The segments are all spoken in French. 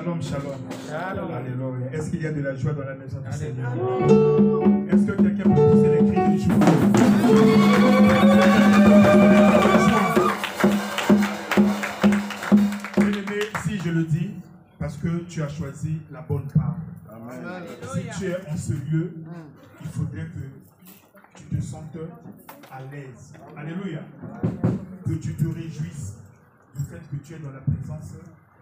Shalom, shalom. Shalom. Alléluia. Est-ce qu'il y a de la joie dans la maison du Seigneur? Est-ce que quelqu'un peut pousser les cris de joie? Bien-aimé, si je le dis, parce que tu as choisi la bonne part. Amen. Si tu es en ce lieu, il faudrait que tu te sentes à l'aise. Alléluia. Que tu te réjouisses du fait que tu es dans la présence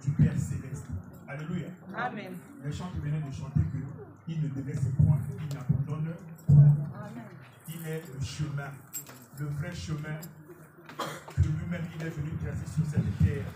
du Père Céleste. Alléluia. Amen. Les chants qui venaient de chanter qu'il ne délaisse point, il n'abandonne point. Il est le chemin, le vrai chemin que lui-même il est venu tracer sur cette terre.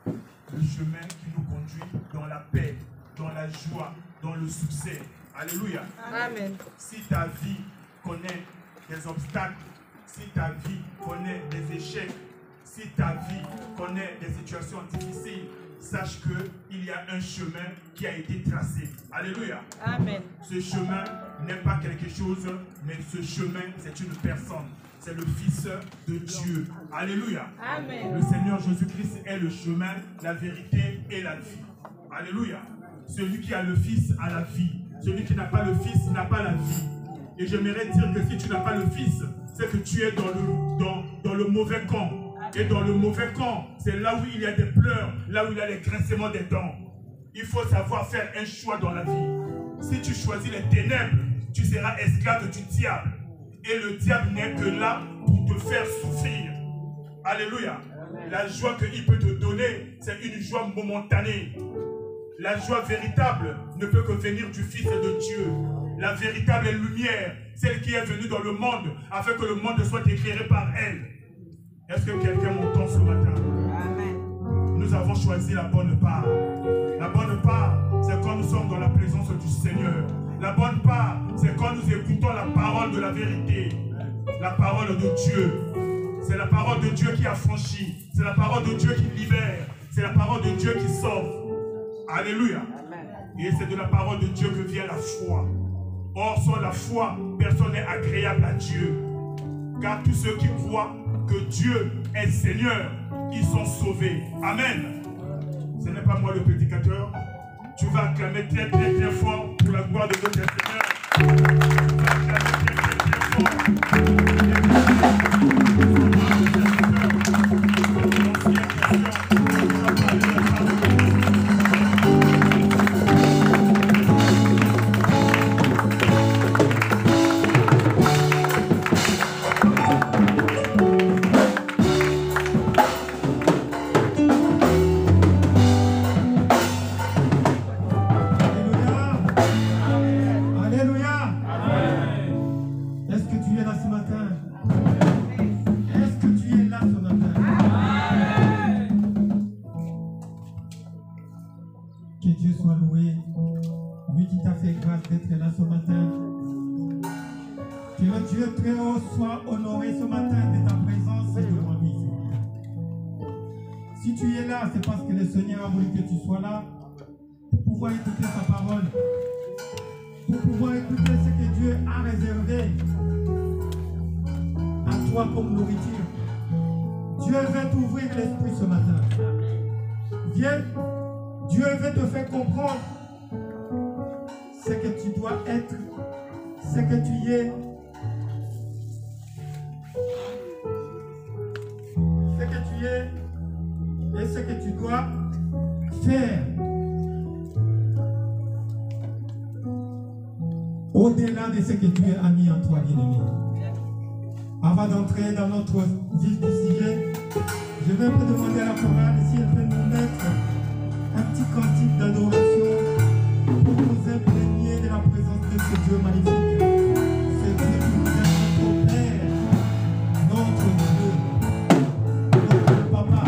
Le chemin qui nous conduit dans la paix, dans la joie, dans le succès. Alléluia. Amen. Si ta vie connaît des obstacles, si ta vie connaît des échecs, si ta vie connaît des situations difficiles, sache qu'il y a un chemin qui a été tracé. Alléluia. Amen. Ce chemin n'est pas quelque chose, mais ce chemin, c'est une personne. C'est le Fils de Dieu. Alléluia. Amen. Le Seigneur Jésus-Christ est le chemin, la vérité et la vie. Alléluia. Celui qui a le Fils a la vie. Celui qui n'a pas le Fils n'a pas la vie. Et j'aimerais dire que si tu n'as pas le Fils, c'est que tu es dans le mauvais camp. Et dans le mauvais camp, c'est là où il y a des pleurs, là où il y a les grincements des dents. Il faut savoir faire un choix dans la vie. Si tu choisis les ténèbres, tu seras esclave du diable. Et le diable n'est que là pour te faire souffrir. Alléluia. La joie qu'il peut te donner, c'est une joie momentanée. La joie véritable ne peut que venir du Fils de Dieu. La véritable lumière, celle qui est venue dans le monde, afin que le monde soit éclairé par elle. Est-ce que quelqu'un m'entend ce matin? Amen. Nous avons choisi la bonne part. La bonne part, c'est quand nous sommes dans la présence du Seigneur. La bonne part, c'est quand nous écoutons la parole de la vérité. La parole de Dieu. C'est la parole de Dieu qui affranchit. C'est la parole de Dieu qui libère. C'est la parole de Dieu qui sauve. Alléluia. Et c'est de la parole de Dieu que vient la foi. Or, sans la foi, personne n'est agréable à Dieu. Car tous ceux qui croient que Dieu est Seigneur, ils sont sauvés. Amen. Ce n'est pas moi le prédicateur. Tu vas acclamer très très très fort pour la gloire de notre Seigneur. Tu vas acclamer très très très fort. C'est parce que le Seigneur a voulu que tu sois là pour pouvoir écouter sa parole, pour pouvoir écouter ce que Dieu a réservé à toi comme nourriture. Dieu veut t'ouvrir l'esprit ce matin. Viens, Dieu veut te faire comprendre ce que tu dois être, ce que tu es, ce que tu es et ce que tu dois faire. Au-delà de ce que Dieu a mis en toi, bien-aimé. Avant d'entrer dans notre vif du sujet, je vais vous demander à la chorale si elle peut nous mettre un petit cantique d'adoration pour nous imprégner de la présence de ce Dieu magnifique. Ce Dieu qui nous aime, notre Père, notre Dieu, notre Papa.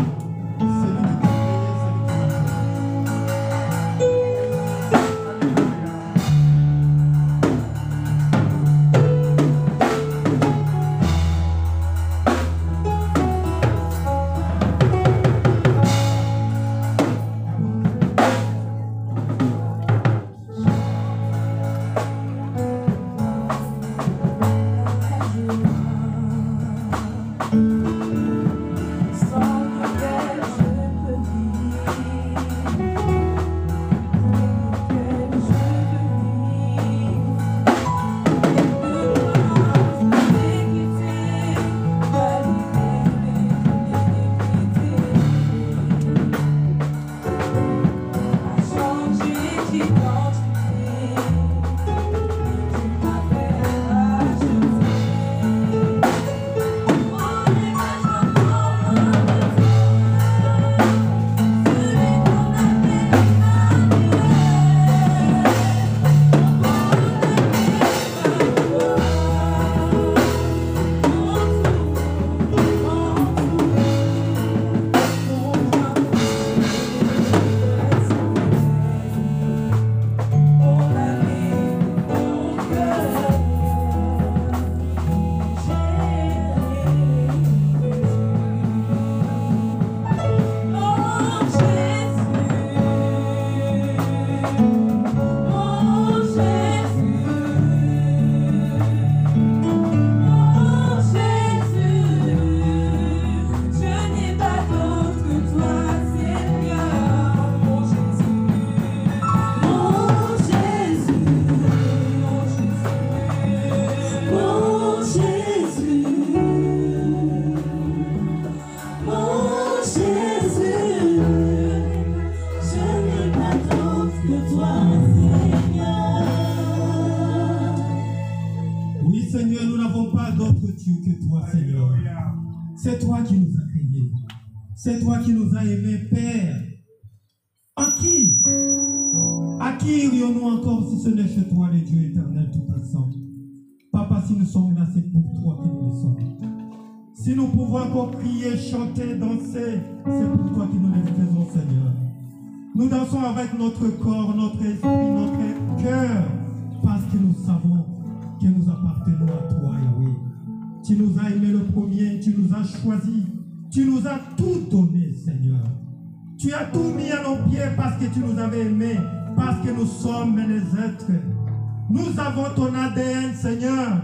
C'est toi qui nous as créés. C'est toi qui nous as aimés, Père. À qui irions-nous encore si ce n'est chez toi, le Dieu éternel tout-puissant? Papa, si nous sommes là, c'est pour toi que nous le sommes. Si nous pouvons encore crier, chanter, danser, c'est pour toi que nous le faisons, Seigneur. Nous dansons avec notre corps, notre esprit, notre cœur, parce que nous savons que nous appartenons à toi, Yahweh. Tu nous as aimés le premier, tu nous as choisis, tu nous as tout donné, Seigneur. Tu as tout mis à nos pieds parce que tu nous avais aimés, parce que nous sommes les êtres. Nous avons ton ADN, Seigneur,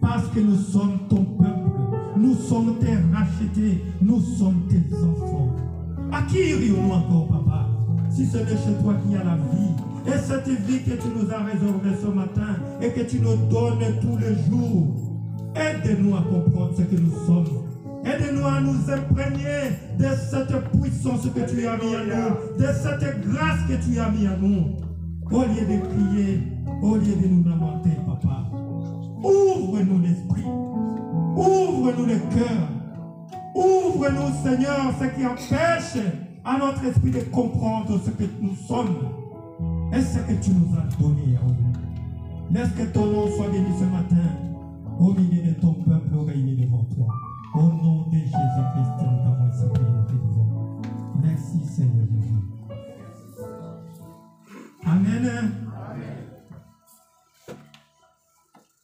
parce que nous sommes ton peuple. Nous sommes tes rachetés, nous sommes tes enfants. À qui irions-nous encore, Papa, si ce n'est chez toi qu'il y a la vie? Et cette vie que tu nous as réservée ce matin et que tu nous donnes tous les jours. Aide-nous à comprendre ce que nous sommes. Aide-nous à nous imprégner de cette puissance que tu as mis à nous, de cette grâce que tu as mis à nous. Au lieu de crier, au lieu de nous lamenter, Papa, ouvre-nous l'esprit, ouvre-nous le cœur, ouvre-nous, Seigneur, ce qui empêche à notre esprit de comprendre ce que nous sommes et ce que tu nous as donné, Yahweh. Laisse que ton nom soit béni ce matin au milieu de ton peuple réuni devant toi. Au nom de Jésus-Christ, nous t'avons ainsi prié et te disons merci, Seigneur Jésus. Amen.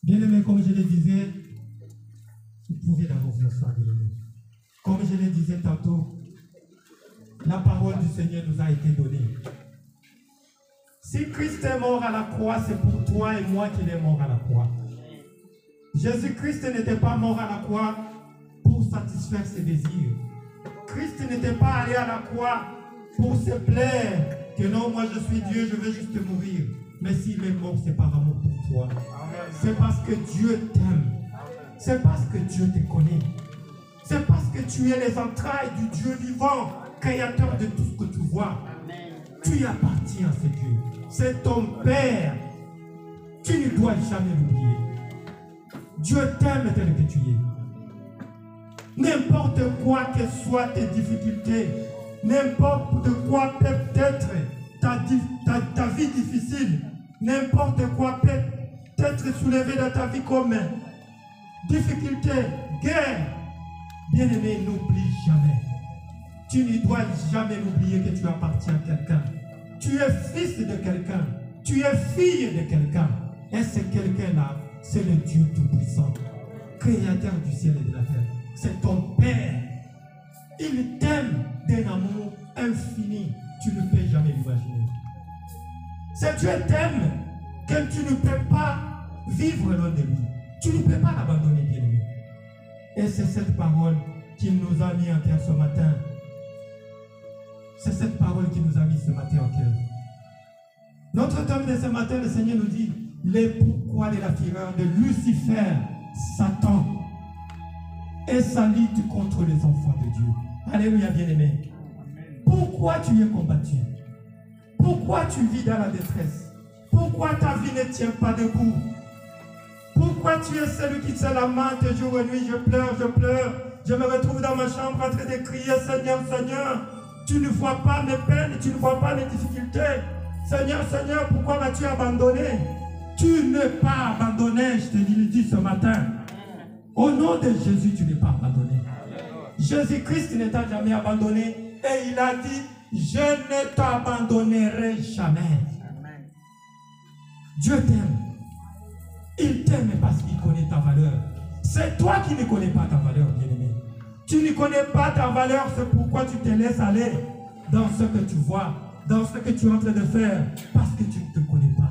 Bien-aimés, comme je le disais, vous pouvez d'abord vous asseoir. Comme je le disais tantôt, la parole du Seigneur nous a été donnée. Si Christ est mort à la croix, c'est pour toi et moi qu'il est mort à la croix. Jésus-Christ n'était pas mort à la croix pour satisfaire ses désirs. Christ n'était pas allé à la croix pour se plaire que non, moi je suis Dieu, je veux juste mourir. Mais s'il est mort, c'est par amour pour toi. C'est parce que Dieu t'aime. C'est parce que Dieu te connaît. C'est parce que tu es les entrailles du Dieu vivant, créateur de tout ce que tu vois. Tu appartiens à ce Dieu. C'est ton Père. Tu ne dois jamais l'oublier. Dieu t'aime tel que tu es. N'importe quoi que soient tes difficultés, n'importe quoi peut être ta vie difficile, n'importe quoi peut être soulevé dans ta vie comme difficulté, guerre. Bien-aimé, n'oublie jamais. Tu ne dois jamais oublier que tu appartiens à quelqu'un. Tu es fils de quelqu'un. Tu es fille de quelqu'un. Et ce quelqu'un-là, c'est le Dieu Tout-Puissant, créateur du ciel et de la terre. C'est ton Père. Il t'aime d'un amour infini. Tu ne peux jamais l'imaginer. Ce Dieu t'aime que tu ne peux pas vivre loin de lui. Tu ne peux pas l'abandonner, bien-aimé. Et c'est cette parole qu'il nous a mis en cœur ce matin. C'est cette parole qu'il nous a mis ce matin en cœur. Notre thème de ce matin, le Seigneur nous dit les pourquoi de la fureur de Lucifer, Satan et sa lutte contre les enfants de Dieu. Alléluia, bien-aimé. Pourquoi tu es combattu? Pourquoi tu vis dans la détresse? Pourquoi ta vie ne tient pas debout? Pourquoi tu es celui qui se lamente jour et nuit? Je pleure, je pleure. Je me retrouve dans ma chambre en train de crier, Seigneur, Seigneur, tu ne vois pas mes peines, tu ne vois pas mes difficultés. Seigneur, Seigneur, pourquoi m'as-tu abandonné? Tu n'es pas abandonné, je te le dis ce matin. Au nom de Jésus, tu n'es pas abandonné. Jésus-Christ ne t'a jamais abandonné et il a dit, je ne t'abandonnerai jamais. Dieu t'aime. Il t'aime parce qu'il connaît ta valeur. C'est toi qui ne connais pas ta valeur, bien-aimé. Tu ne connais pas ta valeur, c'est pourquoi tu te laisses aller dans ce que tu vois, dans ce que tu es en train de faire, parce que tu ne te connais pas.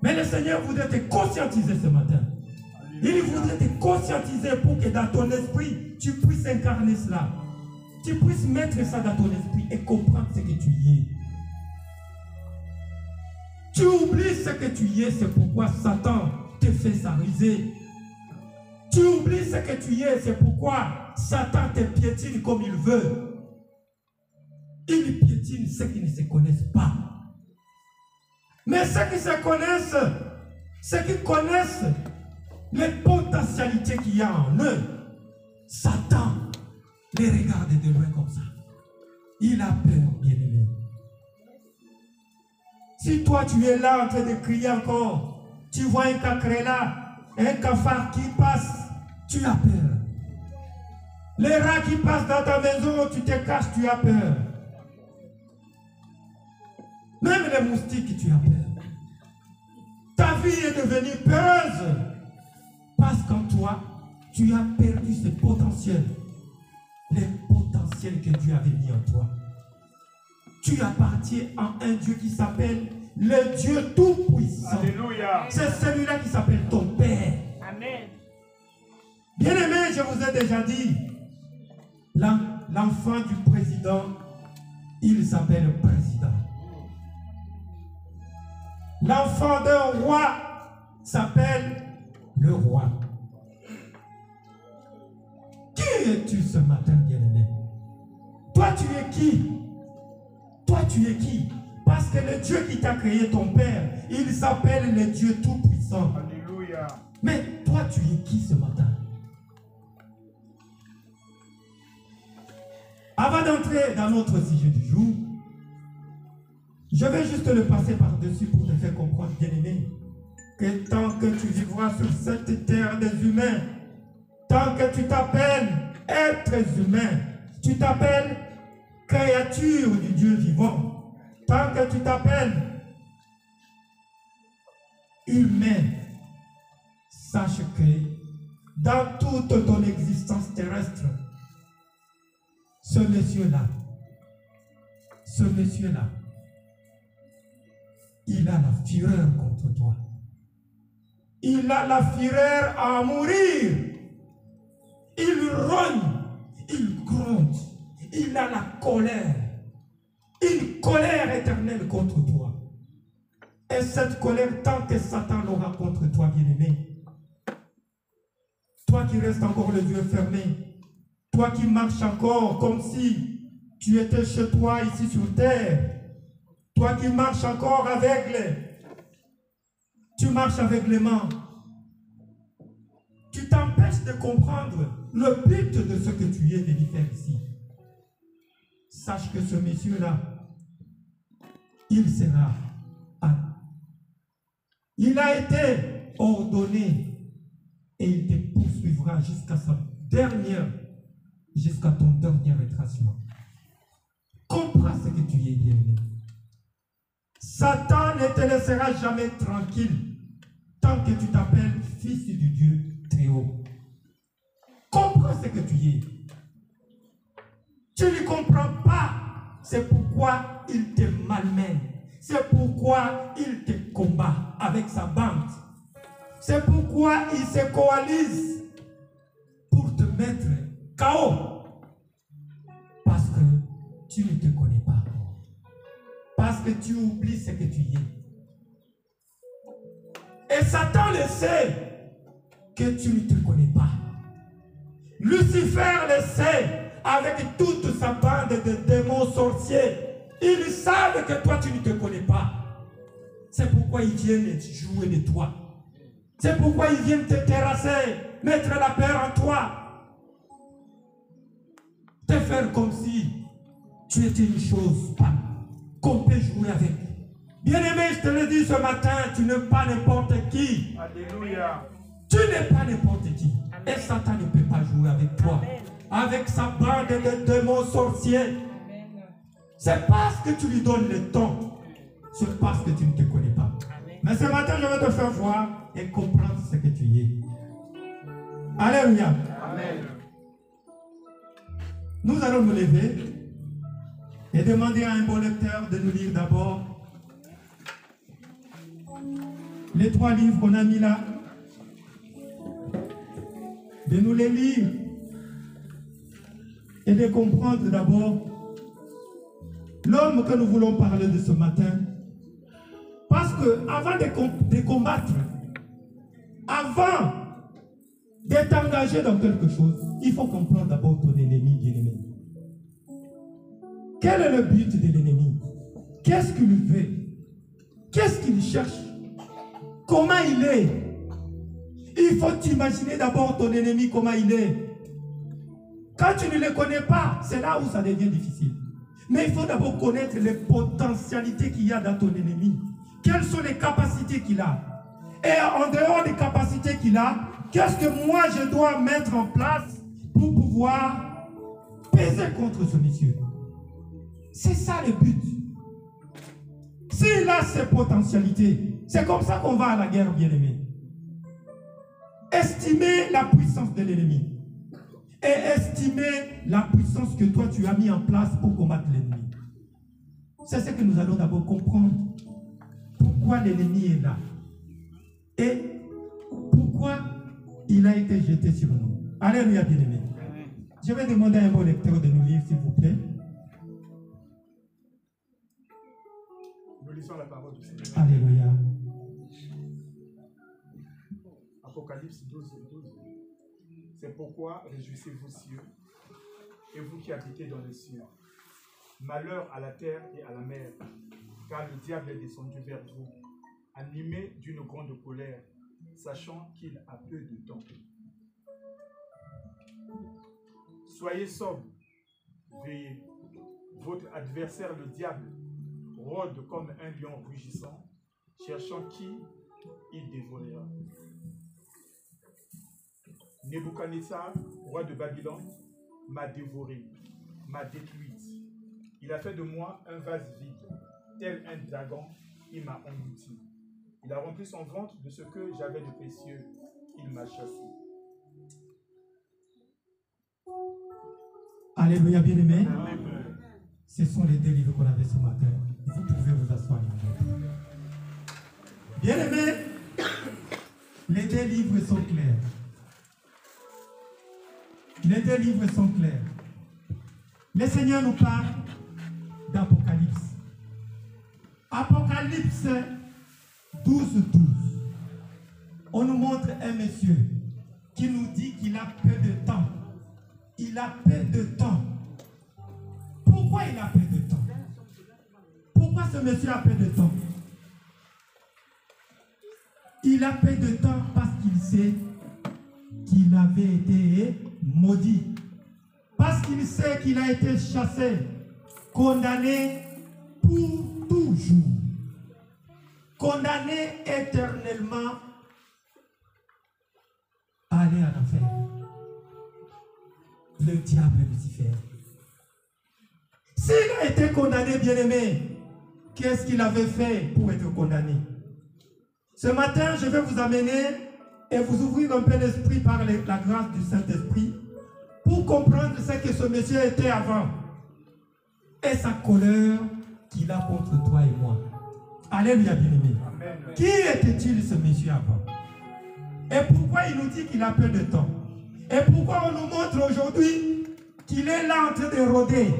Mais le Seigneur voudrait te conscientiser ce matin. Il voudrait te conscientiser pour que dans ton esprit, tu puisses incarner cela. Tu puisses mettre ça dans ton esprit et comprendre ce que tu y es. Tu oublies ce que tu y es, c'est pourquoi Satan te fait s'arriser. Tu oublies ce que tu y es, c'est pourquoi Satan te piétine comme il veut. Il piétine ceux qui ne se connaissent pas. Mais ceux qui se connaissent, ceux qui connaissent les potentialités qu'il y a en eux, Satan les regarde de loin comme ça. Il a peur, bien-aimé. Si toi tu es là en train de crier encore, tu vois un cacrela, un cafard qui passe, tu as peur. Les rats qui passent dans ta maison, tu te caches, tu as peur. Même les moustiques, tu as peur. Ta vie est devenue peureuse parce qu'en toi, tu as perdu ce potentiel. Les potentiels que Dieu avait mis en toi. Tu appartiens à un Dieu qui s'appelle le Dieu Tout-Puissant. Alléluia. C'est celui-là qui s'appelle ton Père. Amen. Bien-aimé, je vous ai déjà dit, l'enfant du président, il s'appelle président. L'enfant d'un roi s'appelle le roi. Qui es-tu ce matin, bien-aimé? Toi, tu es qui? Toi, tu es qui? Parce que le Dieu qui t'a créé, ton Père, il s'appelle le Dieu Tout-Puissant. Alléluia. Mais toi, tu es qui ce matin? Avant d'entrer dans notre sujet du jour, je vais juste le passer par-dessus pour te faire comprendre, bien-aimé, que tant que tu vivras sur cette terre des humains, tant que tu t'appelles être humain, tu t'appelles créature du Dieu vivant, tant que tu t'appelles humain, sache que dans toute ton existence terrestre, ce monsieur-là, il a la fureur contre toi. Il a la fureur à mourir. Il rogne, il gronde, il a la colère. Une colère éternelle contre toi. Et cette colère, tant que Satan l'aura contre toi, bien-aimé, toi qui restes encore les yeux fermés, toi qui marches encore comme si tu étais chez toi ici sur terre, toi qui marches encore aveugle, tu marches aveuglément, tu t'empêches de comprendre le but de ce que tu es venu faire ici. Sache que ce monsieur-là, il sera, il a été ordonné et il te poursuivra jusqu'à ton dernier retracement. Comprends ce que tu es, bien-aimé. Satan ne te laissera jamais tranquille tant que tu t'appelles fils du Dieu très haut. Comprends ce que tu es. Tu ne comprends pas. C'est pourquoi il te malmène. C'est pourquoi il te combat avec sa bande. C'est pourquoi il se coalise pour te mettre KO. Parce que tu ne te connais pas. Parce que tu oublies ce que tu es. Et Satan le sait que tu ne te connais pas. Lucifer le sait avec toute sa bande de démons sorciers. Ils savent que toi tu ne te connais pas. C'est pourquoi ils viennent jouer de toi. C'est pourquoi ils viennent te terrasser, mettre la peur en toi. Te faire comme si tu étais une chose qu'on peut jouer avec. Bien-aimé, je te le dis ce matin, tu n'es pas n'importe qui. Alléluia. Tu n'es pas n'importe qui. Et Satan ne peut pas jouer avec toi. Amen. Avec sa bande de démons sorciers. C'est parce que tu lui donnes le temps. C'est parce que tu ne te connais pas. Amen. Mais ce matin, je vais te faire voir et comprendre ce que tu es. Alléluia. Amen. Nous allons nous lever et demander à un bon lecteur de nous lire d'abord les 3 livres qu'on a mis là. De nous les lire et de comprendre d'abord l'homme que nous voulons parler de ce matin. Parce que avant de combattre, avant d'être engagé dans quelque chose, il faut comprendre d'abord ton ennemi, bien-aimé. Quel est le but de l'ennemi? Qu'est-ce qu'il veut? Qu'est-ce qu'il cherche? Comment il est? Il faut t'imaginer d'abord ton ennemi, comment il est. Quand tu ne les connais pas, c'est là où ça devient difficile. Mais il faut d'abord connaître les potentialités qu'il y a dans ton ennemi. Quelles sont les capacités qu'il a? Et en dehors des capacités qu'il a, qu'est-ce que moi je dois mettre en place pour pouvoir peser contre ce monsieur? C'est ça le but. S'il a ses potentialités, c'est comme ça qu'on va à la guerre, bien-aimé. Estimer la puissance de l'ennemi et estimer la puissance que toi tu as mis en place pour combattre l'ennemi. C'est ce que nous allons d'abord comprendre. Pourquoi l'ennemi est là et pourquoi il a été jeté sur nous. Alléluia, bien-aimé. Je vais demander à un bon lecteur de nous lire, s'il vous plaît. Nous lisons la parole du Seigneur. Alléluia. Apocalypse 12 et 12. C'est pourquoi réjouissez-vous, cieux, et vous qui habitez dans les cieux. Malheur à la terre et à la mer, car le diable est descendu vers vous, animé d'une grande colère, sachant qu'il a peu de temps. Soyez sobres, veillez. Votre adversaire, le diable, rôde comme un lion rugissant, cherchant qui il dévorera. Nebuchadnezzar, roi de Babylone, m'a dévoré, m'a détruite. Il a fait de moi un vase vide, tel un dragon, il m'a englouti. Il a rempli son ventre de ce que j'avais de précieux, il m'a chassé. Alléluia, bien-aimé. Ce sont les deux livres qu'on avait ce matin. Vous pouvez vous asseoir. Bien-aimé, les deux livres sont clairs. Les deux livres sont clairs. Le Seigneur nous parle d'Apocalypse. Apocalypse 12. On nous montre un monsieur qui nous dit qu'il a peu de temps. Il a peu de temps. Pourquoi il a peu de temps? Pourquoi ce monsieur a peu de temps? Il a peu de temps parce qu'il sait qu'il avait été maudit. Parce qu'il sait qu'il a été chassé, condamné pour toujours. Condamné éternellement à aller en enfer. Le diable Lucifer. S'il a été condamné, bien-aimé, qu'est-ce qu'il avait fait pour être condamné? Ce matin, je vais vous amener et vous ouvrir un peu l'esprit par la grâce du Saint-Esprit pour comprendre ce que ce monsieur était avant et sa colère qu'il a contre toi et moi. Alléluia, bien-aimé. Qui était-il ce monsieur avant? Et pourquoi il nous dit qu'il a peu de temps? Et pourquoi on nous montre aujourd'hui qu'il est là en train de rôder?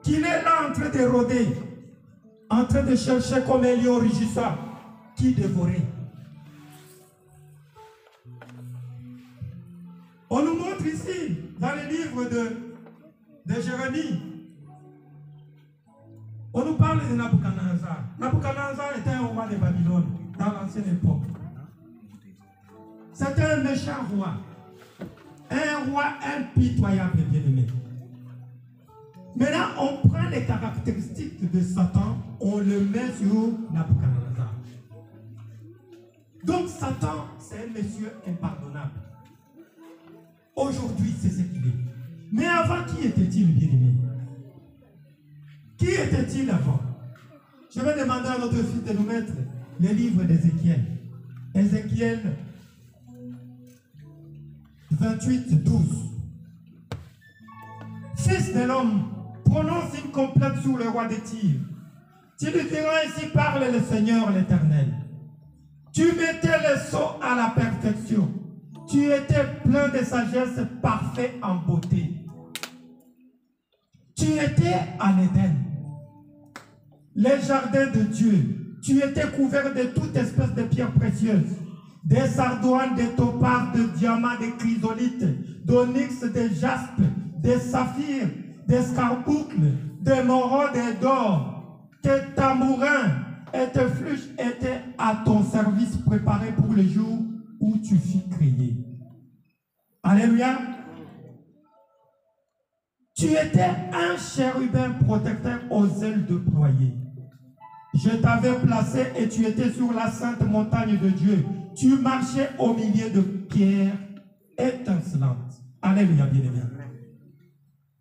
Qu'il est là en train de rôder, en train de chercher comme un lion rugissant qui dévorait. On nous montre ici, dans le livre de Jérémie, on nous parle de Nabuchodonosor. Nabuchodonosor était un roi de Babylone dans l'ancienne époque. C'était un méchant roi. Un roi impitoyable, bien-aimé. Maintenant, on prend les caractéristiques de Satan, on le met sur Nabuchodonosor. Donc Satan, c'est un monsieur impardonnable. Aujourd'hui, c'est ce qu'il est. Mais avant, qui était-il, bien-aimé? Qui était-il avant? Je vais demander à notre fils de nous mettre les livres d'Ézéchiel. Ézéchiel 28, 12. Fils de l'homme, prononce une complète sur le roi de Tyr. Tu lui diras, ainsi parle le Seigneur l'Éternel. Tu mettais les sceaux à la perfection. Tu étais plein de sagesse, parfait en beauté. Tu étais à l'Éden, les jardins de Dieu. Tu étais couvert de toute espèce de pierres précieuses, des sardoines, des topazes, de diamants, des chrysolites, d'onyx, de jaspe, des saphirs, des scarboucles, des morons et d'or. Tes tamourins et tes flûches étaient à ton service, préparés pour le jour où tu fus créé. Alléluia. Tu étais un chérubin protecteur aux ailes déployées. Je t'avais placé et tu étais sur la sainte montagne de Dieu. Tu marchais au milieu de pierres étincelantes. Alléluia, bien-aimé.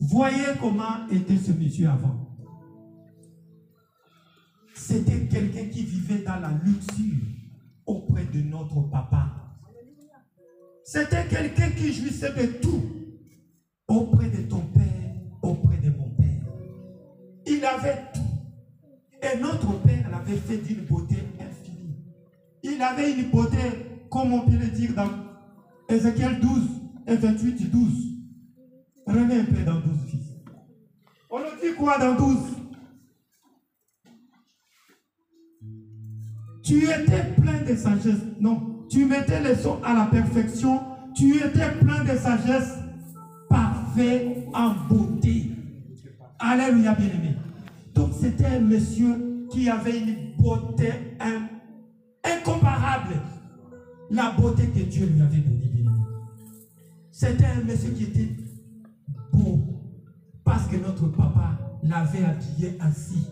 Voyez comment était ce monsieur avant. C'était quelqu'un qui vivait dans la luxure auprès de notre papa. C'était quelqu'un qui jouissait de tout auprès de ton père, auprès de mon père. Il avait tout. Et notre père l'avait fait d'une beauté infinie. Il avait une beauté, comme on peut le dire dans Ézéchiel 12 et 28, 12. Revenez un peu dans 12, fils. On nous dit quoi dans 12? Tu étais plein de sagesse. Non, tu mettais les sons à la perfection. Tu étais plein de sagesse, parfait en beauté. Alléluia, bien-aimé. Donc c'était un monsieur qui avait une beauté incomparable. La beauté que Dieu lui avait donnée, bien-aimé. C'était un monsieur qui était beau parce que notre papa l'avait habillé ainsi.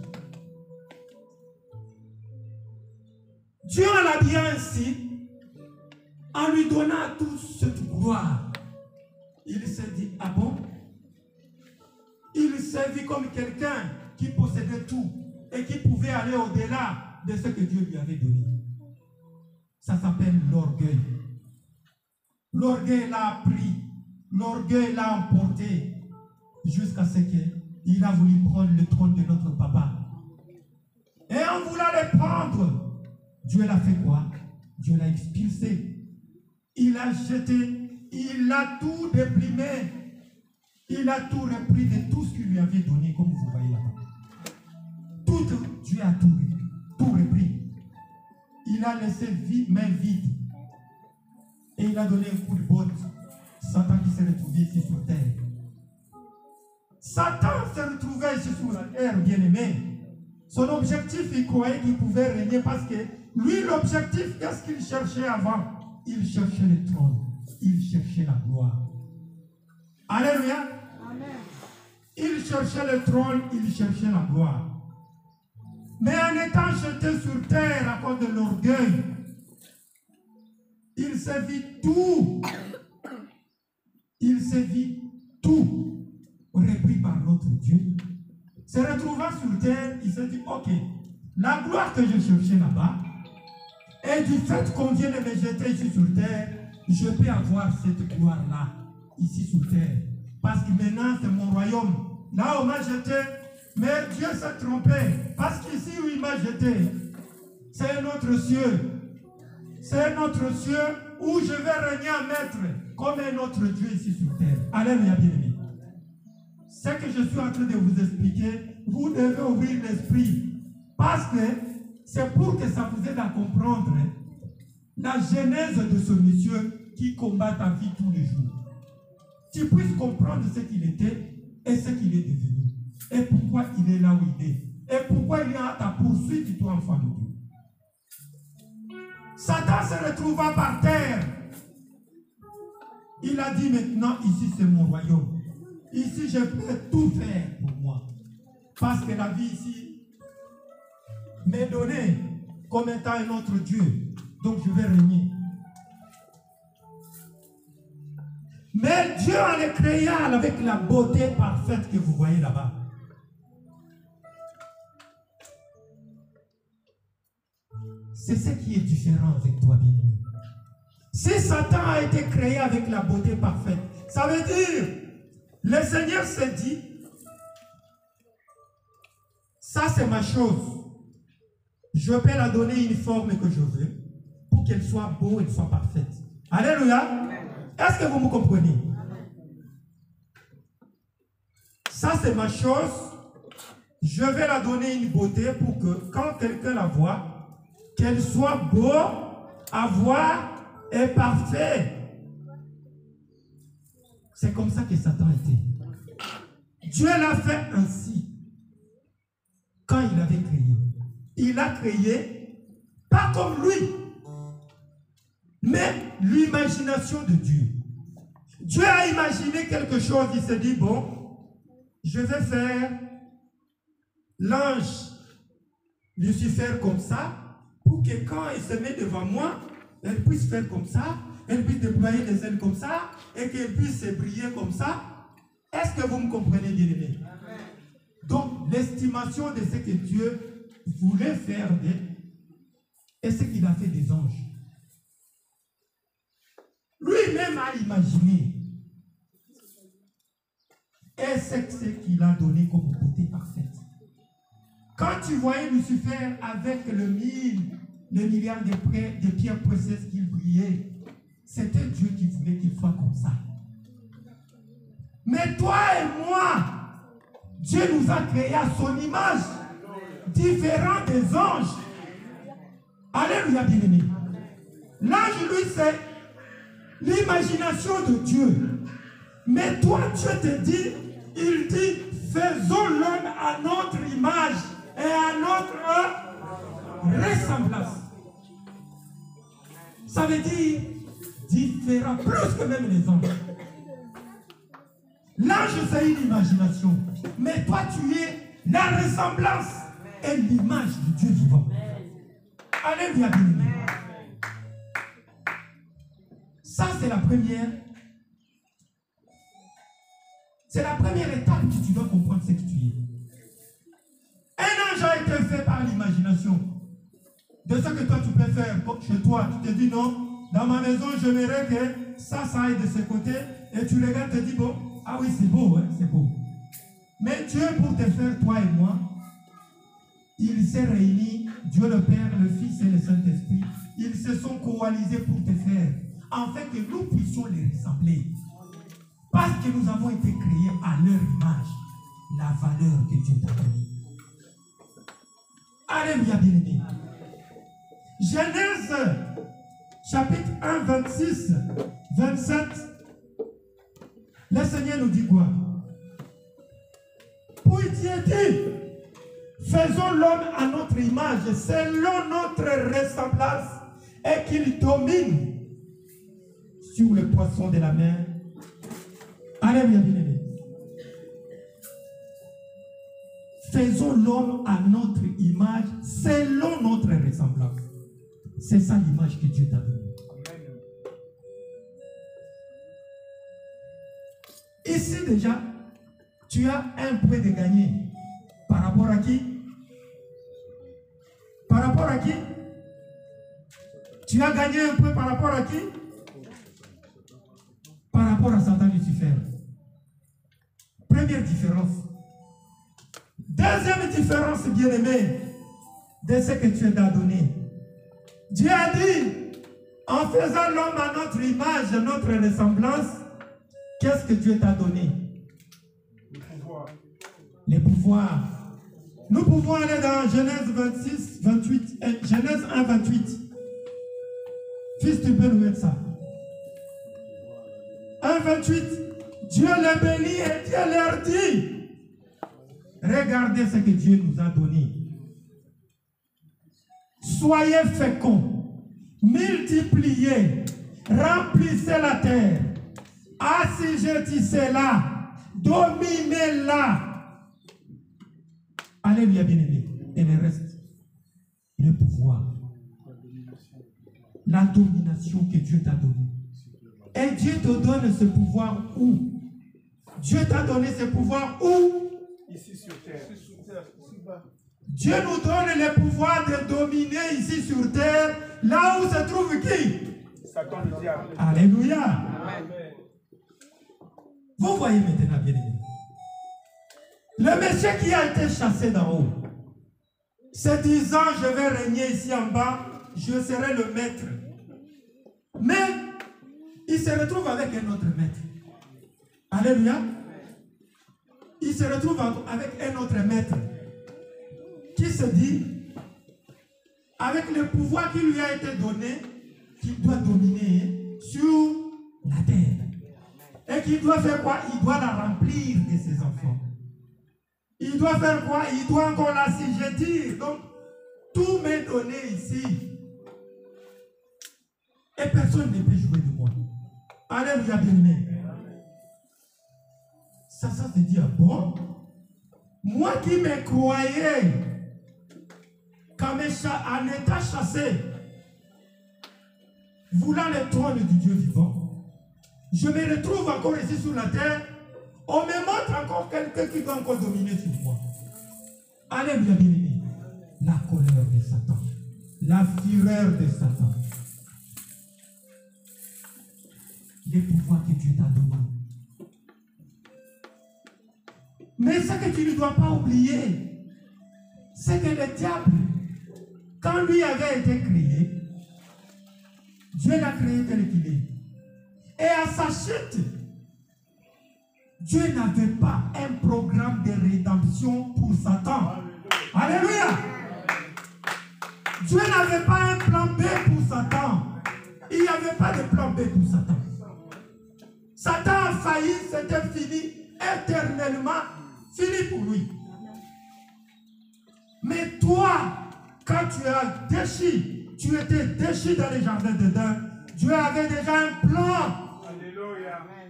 Dieu l'a habillé ainsi en lui donnant toute cette gloire. Il s'est dit, ah bon? Il s'est vu comme quelqu'un qui possédait tout et qui pouvait aller au-delà de ce que Dieu lui avait donné. Ça s'appelle l'orgueil. L'orgueil l'a pris, l'orgueil l'a emporté jusqu'à ce qu'il a voulu prendre le trône de notre papa. Et en voulant le prendre, Dieu l'a fait quoi? Dieu l'a expulsé. Il a jeté, il a tout déprimé. Il a tout repris de tout ce qu'il lui avait donné, comme vous voyez là-bas. Tout, Dieu a tout repris. Il a laissé main vide. Et il a donné un coup de botte. Satan qui s'est retrouvé ici sur terre. Satan s'est retrouvé ici sur la terre, bien-aimé. Son objectif, il croyait qu'il pouvait régner parce que lui, l'objectif, qu'est-ce qu'il cherchait avant? Il cherchait le trône. Il cherchait la gloire. Alléluia. Amen. Il cherchait le trône, il cherchait la gloire. Mais en étant jeté sur terre à cause de l'orgueil, il s'est vu tout. Il s'est vu tout repris par notre Dieu. Se retrouvant sur terre, il s'est dit, ok, la gloire que je cherchais là-bas, et du fait qu'on vient de me jeter ici sur terre, je peux avoir cette gloire-là, ici sur terre. Parce que maintenant, c'est mon royaume. Là où on m'a jeté, mais Dieu s'est trompé. Parce qu'ici où il m'a jeté, c'est un autre cieux. C'est un autre cieux où je vais régner en maître, comme un autre Dieu ici sur terre. Alléluia, bien-aimé. Ce que je suis en train de vous expliquer, vous devez ouvrir l'esprit. Parce que c'est pour que ça vous aide à comprendre la genèse de ce monsieur qui combat ta vie tous les jours. Tu puisses comprendre ce qu'il était et ce qu'il est devenu. Et pourquoi il est là où il est. Et pourquoi il est à ta poursuite, toi, enfant de Dieu. Satan se retrouva par terre. Il a dit maintenant, ici c'est mon royaume. Ici je peux tout faire pour moi. Parce que la vie ici m'est donnée comme étant un autre Dieu. Donc je vais régner. Mais Dieu en le créant avec la beauté parfaite que vous voyez là-bas. C'est ce qui est différent avec toi, bien-aimé. Si Satan a été créé avec la beauté parfaite, ça veut dire, le Seigneur s'est dit, ça c'est ma chose. Je peux la donner une forme que je veux pour qu'elle soit beau, elle soit parfaite. Alléluia. Est-ce que vous me comprenez? Ça c'est ma chose. Je vais la donner une beauté pour que quand quelqu'un la voit, qu'elle soit beau à voir et parfait. C'est comme ça que Satan était. Dieu l'a fait ainsi. Quand il avait créé, il a créé pas comme lui, mais l'imagination de Dieu. Dieu a imaginé quelque chose, il s'est dit, bon, je vais faire l'ange Lucifer comme ça, pour que quand il se met devant moi, elle puisse faire comme ça, elle puisse déployer des ailes comme ça, et qu'elle puisse briller comme ça. Est-ce que vous me comprenez, bien-aimés? Donc, l'estimation de ce que Dieu voulait faire et ce qu'il a fait des anges. Lui-même a imaginé. Et c'est ce qu'il a donné comme beauté parfaite. Quand tu voyais Lucifer avec le milliard de pierres précieuses qui brillaient, c'était Dieu qui voulait qu'il soit comme ça. Mais toi et moi, Dieu nous a créés à son image, différent des anges. Alléluia, bien-aimé. L'ange, lui, c'est l'imagination de Dieu. Mais toi, Dieu te dit, il dit, faisons l'homme à notre image et à notre ressemblance. Ça veut dire différent, plus que même les anges. L'ange, c'est une imagination. Mais toi, tu es la ressemblance et l'image de Dieu vivant. Alléluia, bien-aimé. Ça, c'est la première. C'est la première étape que tu dois comprendre ce que tu es. Un ange a été fait par l'imagination. De ce que toi, tu peux faire chez toi. Tu te dis non, dans ma maison, j'aimerais que ça aille de ce côté. Et tu regardes, te dis bon, ah oui, c'est beau, hein, c'est beau. Mais Dieu, pour te faire, toi et moi, il s'est réuni, Dieu le Père, le Fils et le Saint-Esprit. Ils se sont coalisés pour te faire, afin que nous puissions les ressembler. Parce que nous avons été créés à leur image, la valeur que Dieu t'a donnée. Alléluia, bien-aimé. Genèse, chapitre 1, 26, 27. Le Seigneur nous dit quoi? Puis Dieu dit, faisons l'homme à notre image, selon notre ressemblance, et qu'il domine sur les poissons de la mer. Alléluia, bien-aimé. Faisons l'homme à notre image, selon notre ressemblance. C'est ça l'image que Dieu t'a donnée. Ici déjà, tu as un point de gagner. Par rapport à qui? Par rapport à qui? Tu as gagné un point par rapport à qui? Par rapport à Satan Lucifer. Première différence. Deuxième différence, bien-aimé, de ce que tu as donné. Dieu a dit, en faisant l'homme à notre image, à notre ressemblance, qu'est-ce que Dieu t'a donné? Le pouvoir. Les pouvoirs. Nous pouvons aller dans Genèse 26, 28, Genèse 1, 28. Fils, tu peux nous mettre ça. 1, 28. Dieu les bénit et Dieu leur dit, regardez ce que Dieu nous a donné. Soyez féconds, multipliez, remplissez la terre, assujettissez-la, dominez-la. Alléluia, bien-aimé. Et le reste, le pouvoir, la domination que Dieu t'a donnée. Et Dieu te donne ce pouvoir où? Dieu t'a donné ce pouvoir où? Ici sur terre. Dieu nous donne le pouvoir de dominer ici sur terre, là où se trouve qui? Satan le diable. Alléluia. Amen. Vous voyez maintenant, bien-aimé. Le monsieur qui a été chassé d'en haut, se disant, je vais régner ici en bas, je serai le maître. Mais, il se retrouve avec un autre maître. Alléluia. Il se retrouve avec un autre maître qui se dit, avec le pouvoir qui lui a été donné, qu'il doit dominer sur la terre. Et qu'il doit faire quoi? Il doit la remplir de ses enfants. Il doit faire quoi? Il doit encore l'assujettir. Donc, tout m'est donné ici. Et personne ne peut jouer de moi. Alléluia, bien-aimé. Ça se dit, ah bon? Moi qui me croyais comme en état chassé, voulant le trône du Dieu vivant, je me retrouve encore ici sur la terre. On me montre encore quelqu'un qui doit encore dominer sur moi. Alléluia, bien-aimé. La colère de Satan, la fureur de Satan, les pouvoirs que Dieu t'a donnés. Mais ce que tu ne dois pas oublier, c'est que le diable, quand lui avait été créé, Dieu l'a créé tel qu'il est. Et à sa chute, Dieu n'avait pas un programme de rédemption pour Satan. Alléluia. Dieu n'avait pas un plan B pour Satan. Il n'y avait pas de plan B pour Satan. Satan a failli, c'était fini, éternellement fini pour lui. Mais toi, quand tu as déchi, tu étais déchi dans les jardins d'Éden, Dieu avait déjà un plan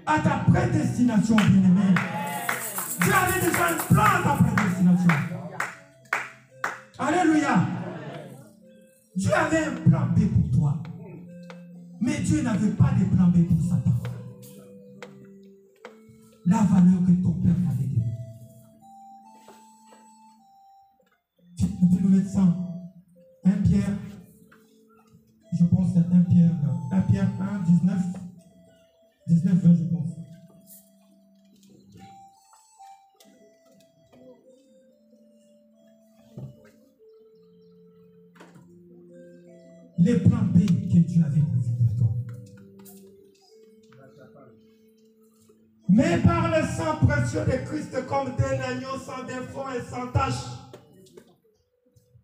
à ta prédestination, bien-aimé. Dieu avait déjà un plan à ta prédestination. Alléluia. Dieu avait un plan B pour toi. Mais Dieu n'avait pas de plan B pour Satan. La valeur que ton père t'avait donnée. Tu peux nous mettre ça. 1 Pierre, je pense que c'est 1 Pierre 1, 19, 20, je pense. Les plans B que Dieu avait prévus pour toi. Mais par le sang précieux de Christ, comme d'un agneau sans défaut et sans tache,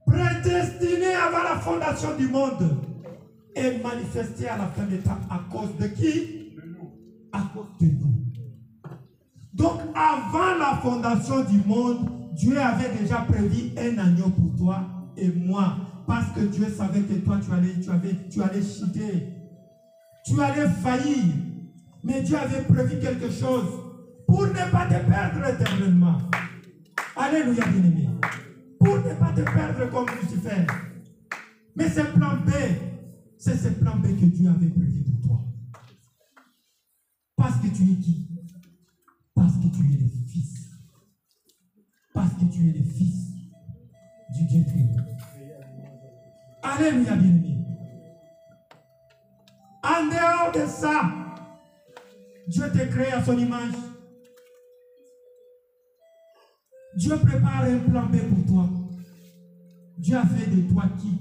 prédestiné avant la fondation du monde et manifesté à la fin des temps à cause de qui? De nous. À cause de nous. Donc avant la fondation du monde, Dieu avait déjà prévu un agneau pour toi et moi. Parce que Dieu savait que toi tu allais chuter. Tu allais faillir. Mais Dieu avait prévu quelque chose pour ne pas te perdre éternellement. Alléluia, bien-aimé. Pour ne pas te perdre comme Lucifer. Mais ce plan B, c'est ce plan B que Dieu avait prévu pour toi. Parce que tu es qui? Parce que tu es le fils. Parce que tu es le fils du Dieu créateur. Alléluia, bien-aimé. En dehors de ça, Dieu t'a créé à son image. Dieu prépare un plan B pour toi. Dieu a fait de toi qui?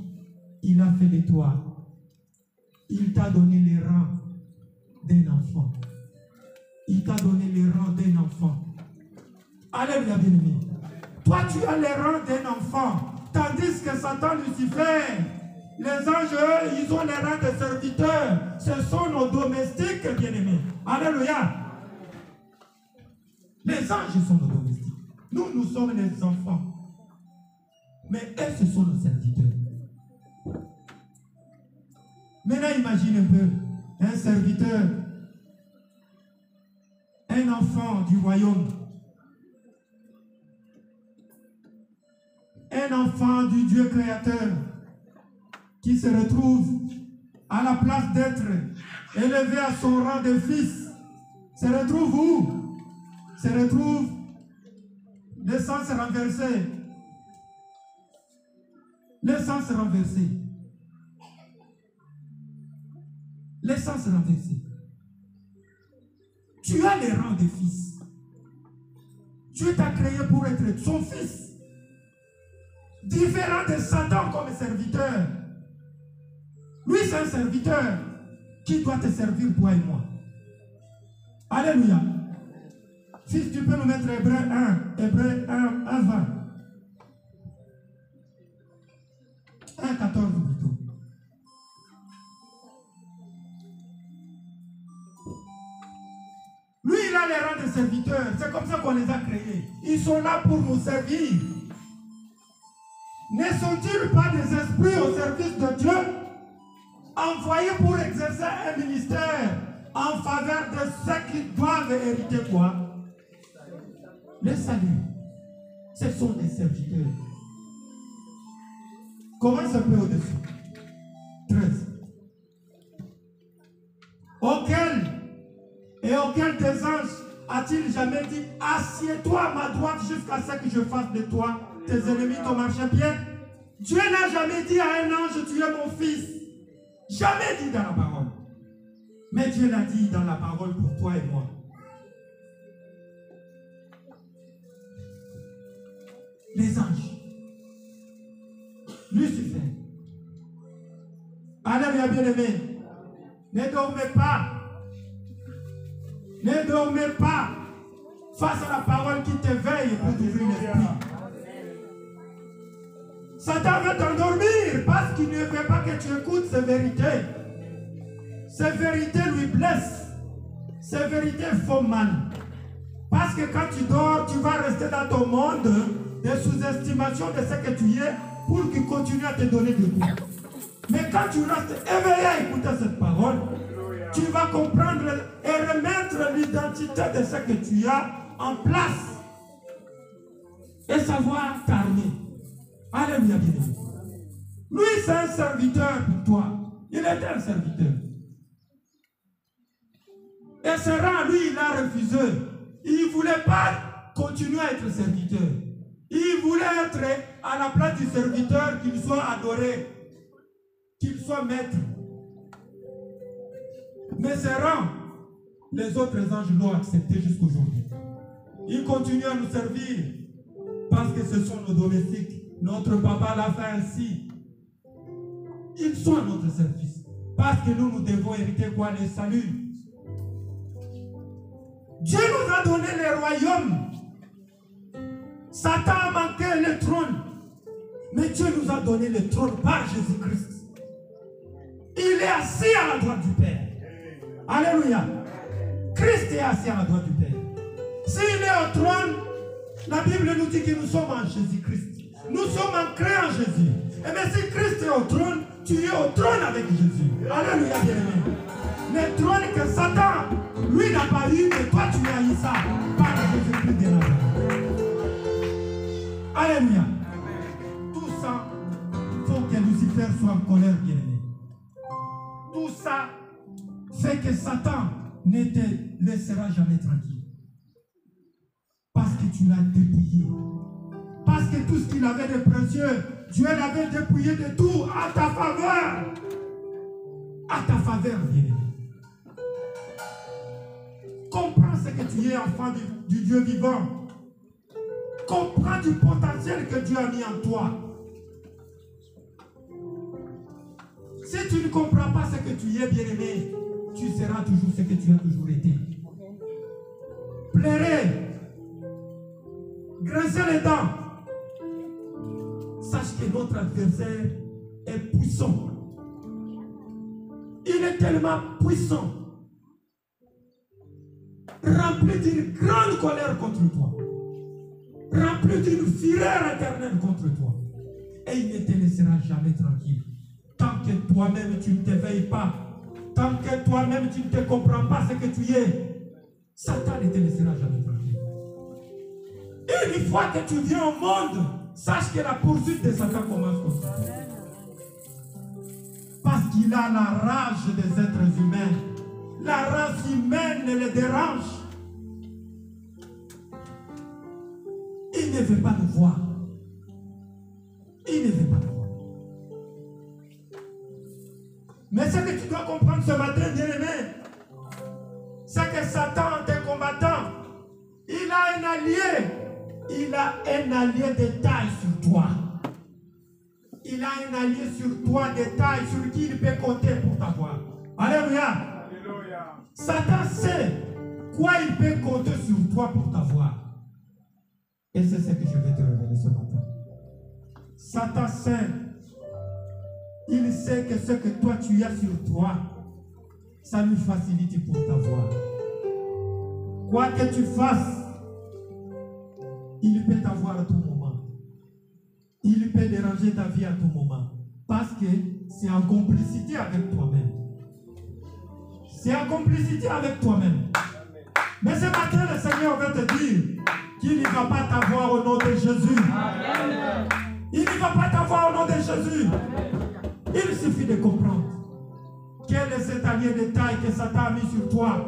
Il a fait de toi. Il t'a donné les rangs d'un enfant. Il t'a donné les rangs d'un enfant. Alléluia, bien-aimé. Toi, tu as les rangs d'un enfant. Tandis que Satan, Lucifer, les anges, eux, ils ont les rangs de serviteurs. Ce sont nos domestiques, bien-aimés. Alléluia. Les anges sont nos domestiques. Nous sommes les enfants. Mais eux, ce sont nos serviteurs. Maintenant, imagine un peu un serviteur, un enfant du royaume, un enfant du Dieu créateur qui se retrouve à la place d'être élevé à son rang de fils, se retrouve où? Se retrouve l'essence renversée. L'essence renversée. L'essence renversée. Tu as les rangs de fils. Dieu t'a créé pour être son fils. Différent de Satan comme serviteur. Lui, c'est un serviteur qui doit te servir, toi et moi. Alléluia. Si tu peux nous mettre Hébreu 1, 20. 1, 14 plutôt. Lui, il a les rangs de serviteurs. C'est comme ça qu'on les a créés. Ils sont là pour nous servir. Ne sont-ils pas des esprits au service de Dieu, envoyés pour exercer un ministère en faveur de ceux qui doivent hériter quoi? Le salut, ce sont des serviteurs. Commence un peu au-dessus. 13. Auquel des anges a-t-il jamais dit, assieds-toi à ma droite jusqu'à ce que je fasse de toi tes ennemis ton marchepied? Dieu n'a jamais dit à un ange, tu es mon fils. Jamais dit dans la parole. Mais Dieu l'a dit dans la parole pour toi et moi. Les anges. Lucifer. Alléluia, bien-aimé. Ne dormez pas. Ne dormez pas face à la parole qui t'éveille pour t'ouvrir l'esprit. Satan veut t'endormir parce qu'il ne veut pas que tu écoutes ses vérités. Ces vérités lui blessent. Ces vérités font mal. Parce que quand tu dors, tu vas rester dans ton monde de sous-estimation de ce que tu es pour qu'il continue à te donner des coups. Mais quand tu restes éveillé à écouter cette parole, tu vas comprendre et remettre l'identité de ce que tu as en place et savoir t'armer. Alléluia, bien-aimé. Lui, c'est un serviteur pour toi. Il était un serviteur. Et ce rang, lui, il a refusé. Il ne voulait pas continuer à être serviteur. Il voulait être à la place du serviteur, qu'il soit adoré, qu'il soit maître. Mais ce rang, les autres anges l'ont accepté jusqu'aujourd'hui. Ils continuent à nous servir parce que ce sont nos domestiques. Notre papa l'a fait ainsi. Ils sont à notre service. Parce que nous devons hériter quoi? Le salut. Dieu nous a donné le royaume. Satan a manqué le trône. Mais Dieu nous a donné le trône par Jésus-Christ. Il est assis à la droite du Père. Alléluia. Christ est assis à la droite du Père. S'il est au trône, la Bible nous dit que nous sommes en Jésus-Christ. Nous sommes ancrés en Jésus. Et bien si Christ est au trône, tu es au trône avec Jésus. Alléluia, bien-aimé. Le trône que Satan, lui, n'a pas eu, mais toi, tu as eu ça par Jésus-Christ de Nazareth. Alléluia. Tout ça, il faut que Lucifer soit en colère, bien-aimé. Tout ça fait que Satan ne te laissera jamais tranquille. Parce que tu l'as dépouillé. Parce que tout ce qu'il avait de précieux, Dieu l'avait dépouillé de tout à ta faveur. À ta faveur, bien-aimé. Comprends ce que tu es, enfant du Dieu vivant. Comprends du potentiel que Dieu a mis en toi. Si tu ne comprends pas ce que tu es, bien-aimé, tu seras toujours ce que tu as toujours été. Pleurez, grincez les dents. Sache que notre adversaire est puissant. Il est tellement puissant, rempli d'une grande colère contre toi, rempli d'une fureur éternelle contre toi. Et il ne te laissera jamais tranquille. Tant que toi-même tu ne t'éveilles pas, tant que toi-même tu ne te comprends pas ce que tu es, Satan ne te laissera jamais tranquille. Une fois que tu viens au monde, sache que la poursuite de Satan commence comme ça. Parce qu'il a la rage des êtres humains. La race humaine le dérange. Il ne veut pas nous voir. Il ne veut pas nous voir. Mais ce que tu dois comprendre ce matin, bien-aimé, c'est que Satan, tes combattants, il a un allié. Il a un allié de taille sur toi. Il a un allié sur toi de taille sur qui il peut compter pour t'avoir. Alléluia. Alléluia. Satan sait quoi il peut compter sur toi pour t'avoir. Et c'est ce que je vais te révéler ce matin. Satan sait. Il sait que ce que toi tu as sur toi, ça lui facilite pour t'avoir. Quoi que tu fasses, il peut t'avoir à tout moment. Il peut déranger ta vie à tout moment. Parce que c'est en complicité avec toi-même. C'est en complicité avec toi-même. Mais ce matin, le Seigneur va te dire qu'il ne va pas t'avoir au nom de Jésus. Il ne va pas t'avoir au nom de Jésus. Il suffit de comprendre quel est cet allié de taille que Satan a mis sur toi.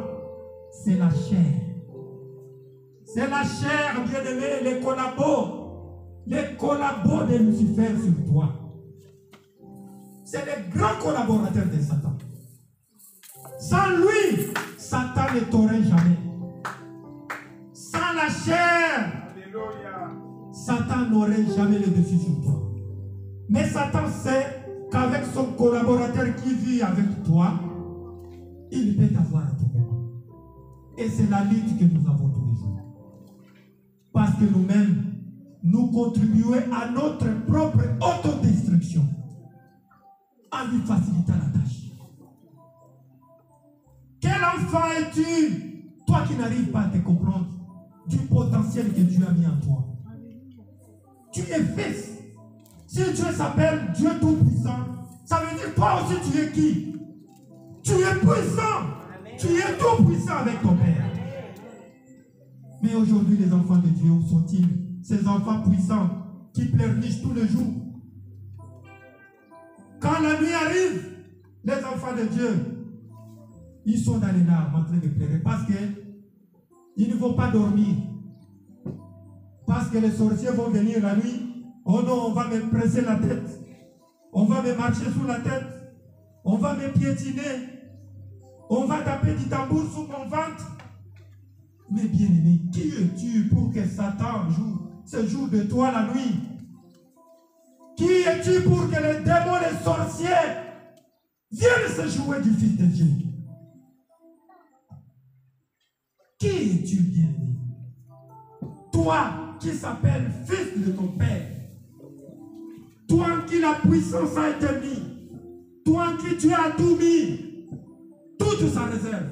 C'est la chair. C'est la chair, bien-aimé, les collabos de Lucifer sur toi. C'est le grand collaborateur de Satan. Sans lui, Satan ne t'aurait jamais. Sans la chair, Satan n'aurait jamais le dessus sur toi. Mais Satan sait qu'avec son collaborateur qui vit avec toi, il peut t'avoir à tout moment. Et c'est la lutte que nous avons tous les jours. Parce que nous-mêmes, nous contribuons à notre propre autodestruction en lui facilitant la tâche. Quel enfant es-tu, toi qui n'arrives pas à te comprendre du potentiel que Dieu a mis en toi? Tu es fils. Si Dieu s'appelle Dieu Tout-Puissant, ça veut dire toi aussi tu es qui? Tu es puissant. Tu es tout-puissant avec ton Père. Mais aujourd'hui, les enfants de Dieu, où sont-ils? Ces enfants puissants qui pleurnichent tous les jours. Quand la nuit arrive, les enfants de Dieu, ils sont dans les larmes en train de pleurer parce qu'ils ne vont pas dormir. Parce que les sorciers vont venir la nuit. Oh non, on va me presser la tête. On va me marcher sous la tête. On va me piétiner. On va taper du tambour sous mon ventre. Mais bien aimé, qui es-tu pour que Satan se joue de toi la nuit? Qui es-tu pour que les démons, les sorciers viennent se jouer du Fils de Dieu? Qui es-tu, bien-aimé? Toi qui s'appelle Fils de ton Père. Toi en qui la puissance a été mise. Toi en qui tu as tout mis. Toute sa réserve.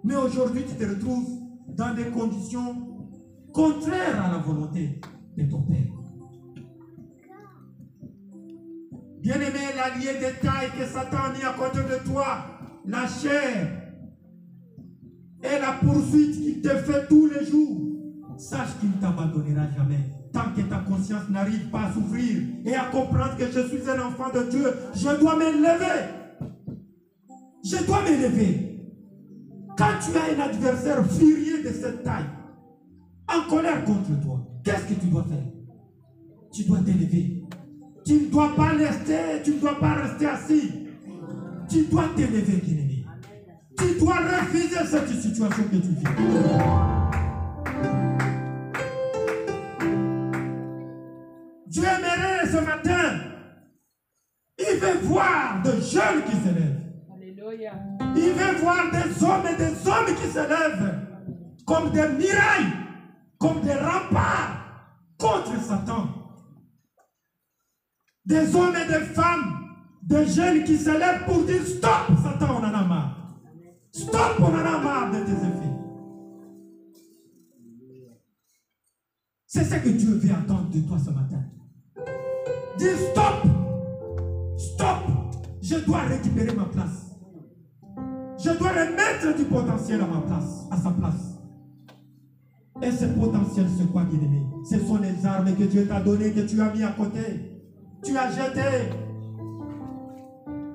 Mais aujourd'hui, tu te retrouves dans des conditions contraires à la volonté de ton Père. Bien-aimé, l'allié de taille que Satan a mis à côté de toi, la chair et la poursuite qu'il te fait tous les jours, sache qu'il ne t'abandonnera jamais. Tant que ta conscience n'arrive pas à souffrir et à comprendre que je suis un enfant de Dieu, je dois m'élever. Je dois m'élever. Quand tu as un adversaire furieux de cette taille, en colère contre toi, qu'est-ce que tu dois faire? Tu dois t'élever. Tu ne dois pas rester assis. Tu dois t'élever, bien-aimé. Tu dois refuser cette situation que tu vis. Dieu aimerait ce matin, il veut voir des jeunes qui s'élèvent. Il veut voir des hommes et des hommes qui s'élèvent comme des murailles, comme des remparts contre Satan. Des hommes et des femmes, des jeunes qui s'élèvent pour dire stop, Satan, on en a marre. Stop, on en a marre de tes effets. C'est ce que Dieu veut entendre de toi ce matin. Dis stop, stop, je dois récupérer ma place. Je dois remettre du potentiel à ma place, à sa place. Et ce potentiel, c'est quoi, bien-aimé? Ce sont les armes que Dieu t'a données, que tu as mis à côté. Tu as jeté.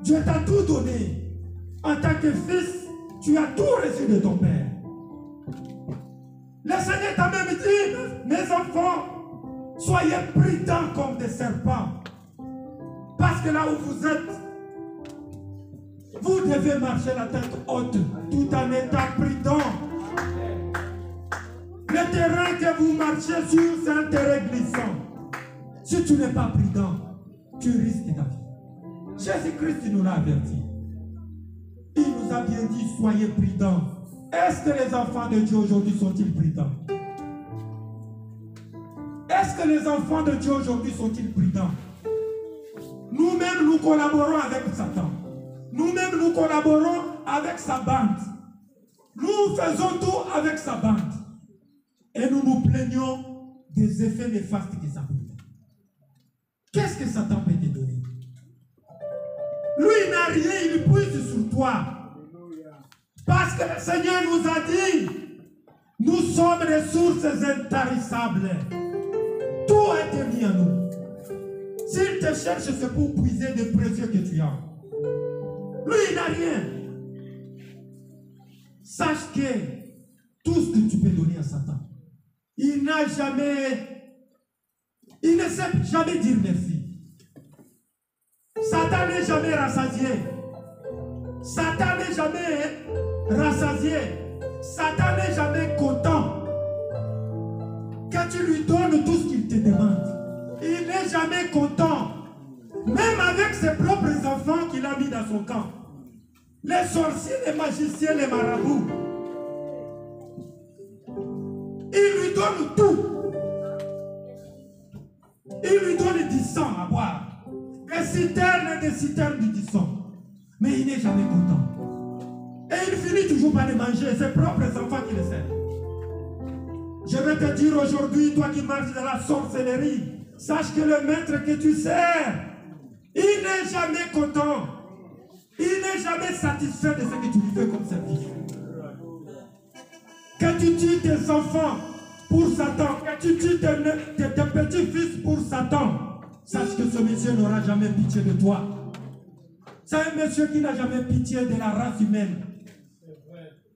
Dieu t'a tout donné. En tant que fils, tu as tout reçu de ton Père. Le Seigneur t'a même dit, mes enfants, soyez prudents comme des serpents. Parce que là où vous êtes, vous devez marcher la tête haute, tout en étant prudent. Le terrain que vous marchez sur, c'est un terrain glissant. Si tu n'es pas prudent, tu risques ta vie. Jésus-Christ nous l'a averti. Il nous a bien dit, soyez prudents. Est-ce que les enfants de Dieu aujourd'hui sont-ils prudents? Est-ce que les enfants de Dieu aujourd'hui sont-ils prudents? Nous-mêmes, nous collaborons avec Satan. Nous-mêmes, nous collaborons avec sa bande. Nous faisons tout avec sa bande. Et nous nous plaignons des effets néfastes que ça peut faire. Qu'est-ce que Satan peut te donner? Lui, il n'a rien, il puise sur toi. Parce que le Seigneur nous a dit, Nous sommes des sources intarissables. Tout a été mis en nous. S'il te cherche, c'est pour puiser des précieux que tu as. Lui, il n'a rien. Sache que tout ce que tu peux donner à Satan, il ne sait jamais dire merci. Satan n'est jamais rassasié. Satan n'est jamais rassasié. Satan n'est jamais content que tu lui donnes tout ce qu'il te demande. Il n'est jamais content. Même avec ses propres enfants qu'il a mis dans son camp. Les sorciers, les magiciens, les marabouts. Il lui donne tout. Il lui donne du sang à boire. Des citernes du sang. Mais il n'est jamais content. Et il finit toujours par les manger. Ses propres enfants qui les servent. Je vais te dire aujourd'hui, toi qui marches dans la sorcellerie, sache que le maître que tu sers, il n'est jamais content. Il n'est jamais satisfait de ce que tu lui fais comme service. Que tu tues tes enfants pour Satan, que tu tues tes petits-fils pour Satan, sache que ce monsieur n'aura jamais pitié de toi. C'est un monsieur qui n'a jamais pitié de la race humaine.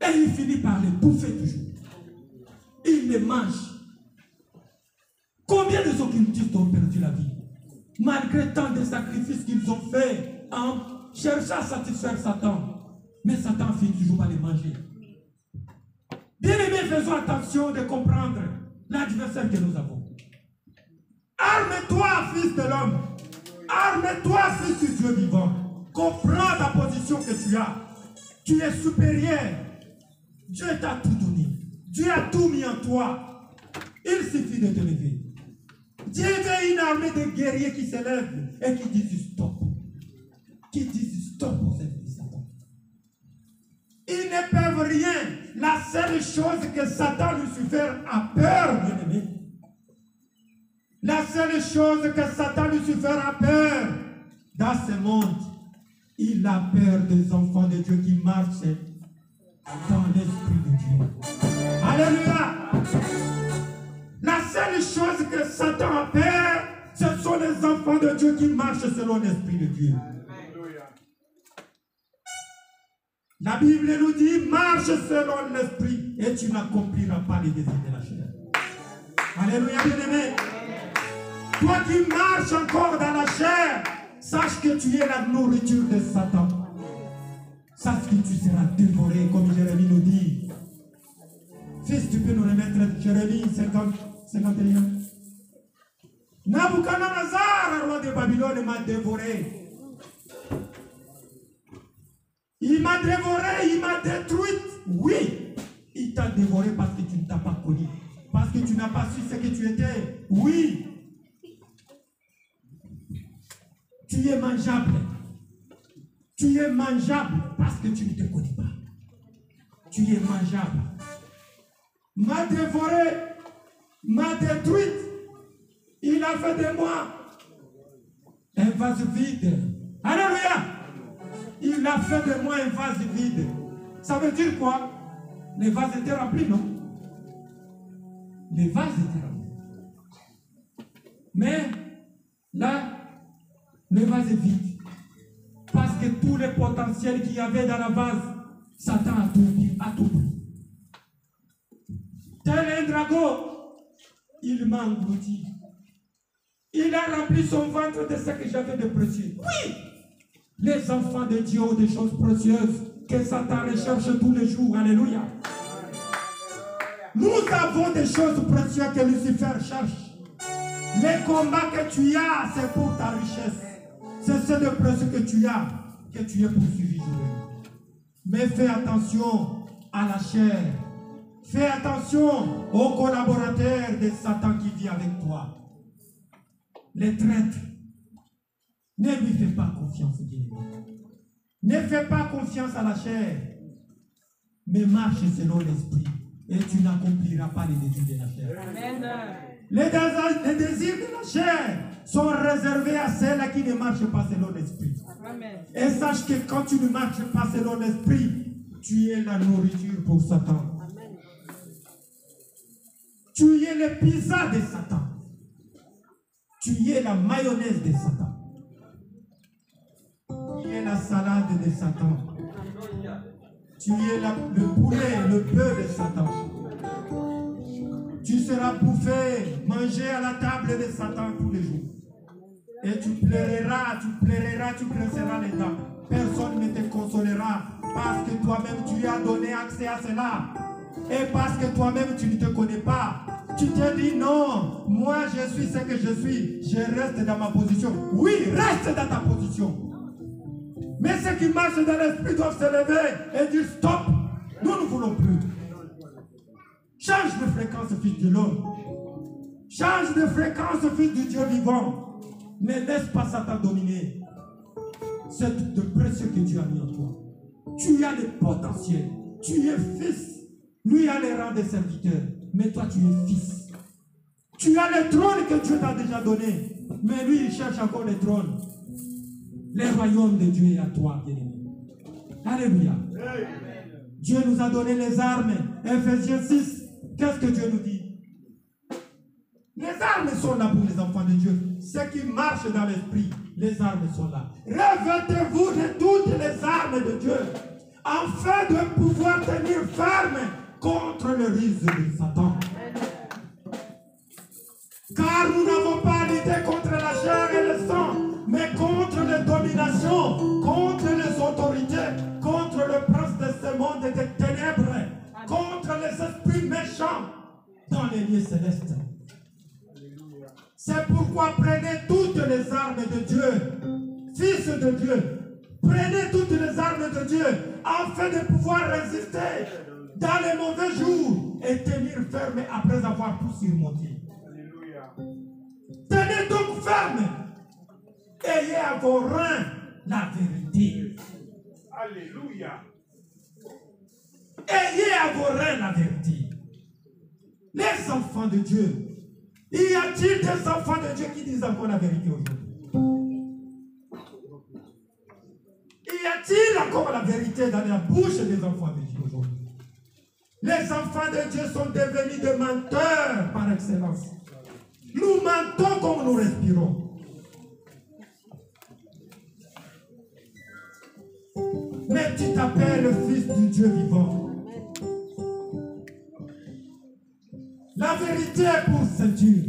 Et il finit par les bouffer toujours. Il les mange. Combien de occultistes ont perdu la vie? Malgré tant de sacrifices qu'ils ont faits en cherchant à satisfaire Satan. Mais Satan finit toujours par les manger. Bien-aimés, faisons attention de comprendre l'adversaire que nous avons. Arme-toi, fils de l'homme. Arme-toi, fils du Dieu vivant. Comprends ta position que tu as. Tu es supérieur. Dieu t'a tout donné. Dieu a tout mis en toi. Il suffit de te lever. Dieu veut une armée de guerriers qui s'élèvent et qui disent stop. Qui disent stop pour cette vie, Satan. Ils ne peuvent rien. La seule chose que Satan Lucifer a peur, bien-aimé. La seule chose que Satan Lucifer a peur dans ce monde, il a peur des enfants de Dieu qui marchent dans l'esprit de Dieu. Alléluia. La seule chose que Satan a peur, ce sont les enfants de Dieu qui marchent selon l'esprit de Dieu. La Bible nous dit, marche selon l'esprit et tu n'accompliras pas les désirs de la chair. Alléluia, bien-aimé. Toi qui marches encore dans la chair, sache que tu es la nourriture de Satan. Sache que tu seras dévoré, comme Jérémie nous dit. Fils, tu peux nous remettre Jérémie 51. Nabuchodonosor, roi de Babylone, m'a dévoré. Il m'a dévoré, il m'a détruite. Oui, il t'a dévoré parce que tu ne t'as pas connu. Parce que tu n'as pas su ce que tu étais. Oui. Tu es mangeable. Tu es mangeable parce que tu ne te connais pas. Tu es mangeable. M'a dévoré, m'a détruite. Il a fait de moi un vase vide. Alléluia. Il a fait de moi un vase vide. Ça veut dire quoi? Les vases étaient remplis, non? Les vases étaient remplis. Mais là, le vase est vide. Parce que tous les potentiels qu'il y avait dans la vase, Satan a tout pris. Tel un dragon, il m'a englouti. Il a rempli son ventre de ce que j'avais de précieux. Oui! Les enfants de Dieu ont des choses précieuses que Satan recherche tous les jours. Alléluia. Nous avons des choses précieuses que Lucifer cherche. Les combats que tu as, c'est pour ta richesse. C'est ce de précieux que tu as, que tu es poursuivi. Mais fais attention à la chair. Fais attention aux collaborateurs de Satan qui vit avec toi. Les traîtres. Ne lui fais pas confiance, bien-aimé. Ne fais pas confiance à la chair, mais marche selon l'esprit, et tu n'accompliras pas les désirs de la chair. Amen. Les désirs de la chair sont réservés à celles qui ne marchent pas selon l'esprit. Et sache que quand tu ne marches pas selon l'esprit, tu es la nourriture pour Satan. Amen. Tu es le pizza de Satan. Tu es la mayonnaise de Satan. Tu es la salade de Satan. Tu es le poulet, le bœuf de Satan. Tu seras bouffé, mangé à la table de Satan tous les jours. Et tu pleureras, tu grinceras les dents. Personne ne te consolera parce que toi-même tu as donné accès à cela. Et parce que toi-même tu ne te connais pas. Tu te dis non, moi je suis ce que je suis, je reste dans ma position. Oui, reste dans ta position. Mais ceux qui marchent dans l'esprit doivent se lever et dire stop, nous ne voulons plus. Change de fréquence, fils de l'homme. Change de fréquence, fils du Dieu vivant. Ne laisse pas Satan dominer. C'est de précieux que Dieu a mis en toi. Tu as le potentiel. Tu es fils. Lui a les rangs des serviteurs. Mais toi, tu es fils. Tu as le trône que Dieu t'a déjà donné. Mais lui, il cherche encore le trône. Le royaume de Dieu est à toi, bien-aimé. Alléluia. Dieu nous a donné les armes. Ephésiens 6. Qu'est-ce que Dieu nous dit? Les armes sont là pour les enfants de Dieu. Ceux qui marchent dans l'esprit, les armes sont là. Revêtez-vous de toutes les armes de Dieu, afin de pouvoir tenir ferme contre le risque de Satan. Car nous n'avons pas à lutter contre la chair et le sang, mais contre les dominations, contre les autorités, contre le prince de ce monde et des ténèbres, contre les esprits méchants dans les lieux célestes. C'est pourquoi prenez toutes les armes de Dieu, fils de Dieu. Prenez toutes les armes de Dieu afin de pouvoir résister dans les mauvais jours et tenir ferme après avoir tout surmonté. Tenez donc ferme. Ayez à vos reins la vérité. Alléluia. Ayez à vos reins la vérité. Les enfants de Dieu. Y a-t-il des enfants de Dieu qui disent encore la vérité aujourd'hui? Y a-t-il encore la vérité dans la bouche des enfants de Dieu aujourd'hui? Les enfants de Dieu sont devenus des menteurs par excellence. Nous mentons comme nous respirons. Mais tu t'appelles le fils du Dieu vivant. La vérité est pour ceinture.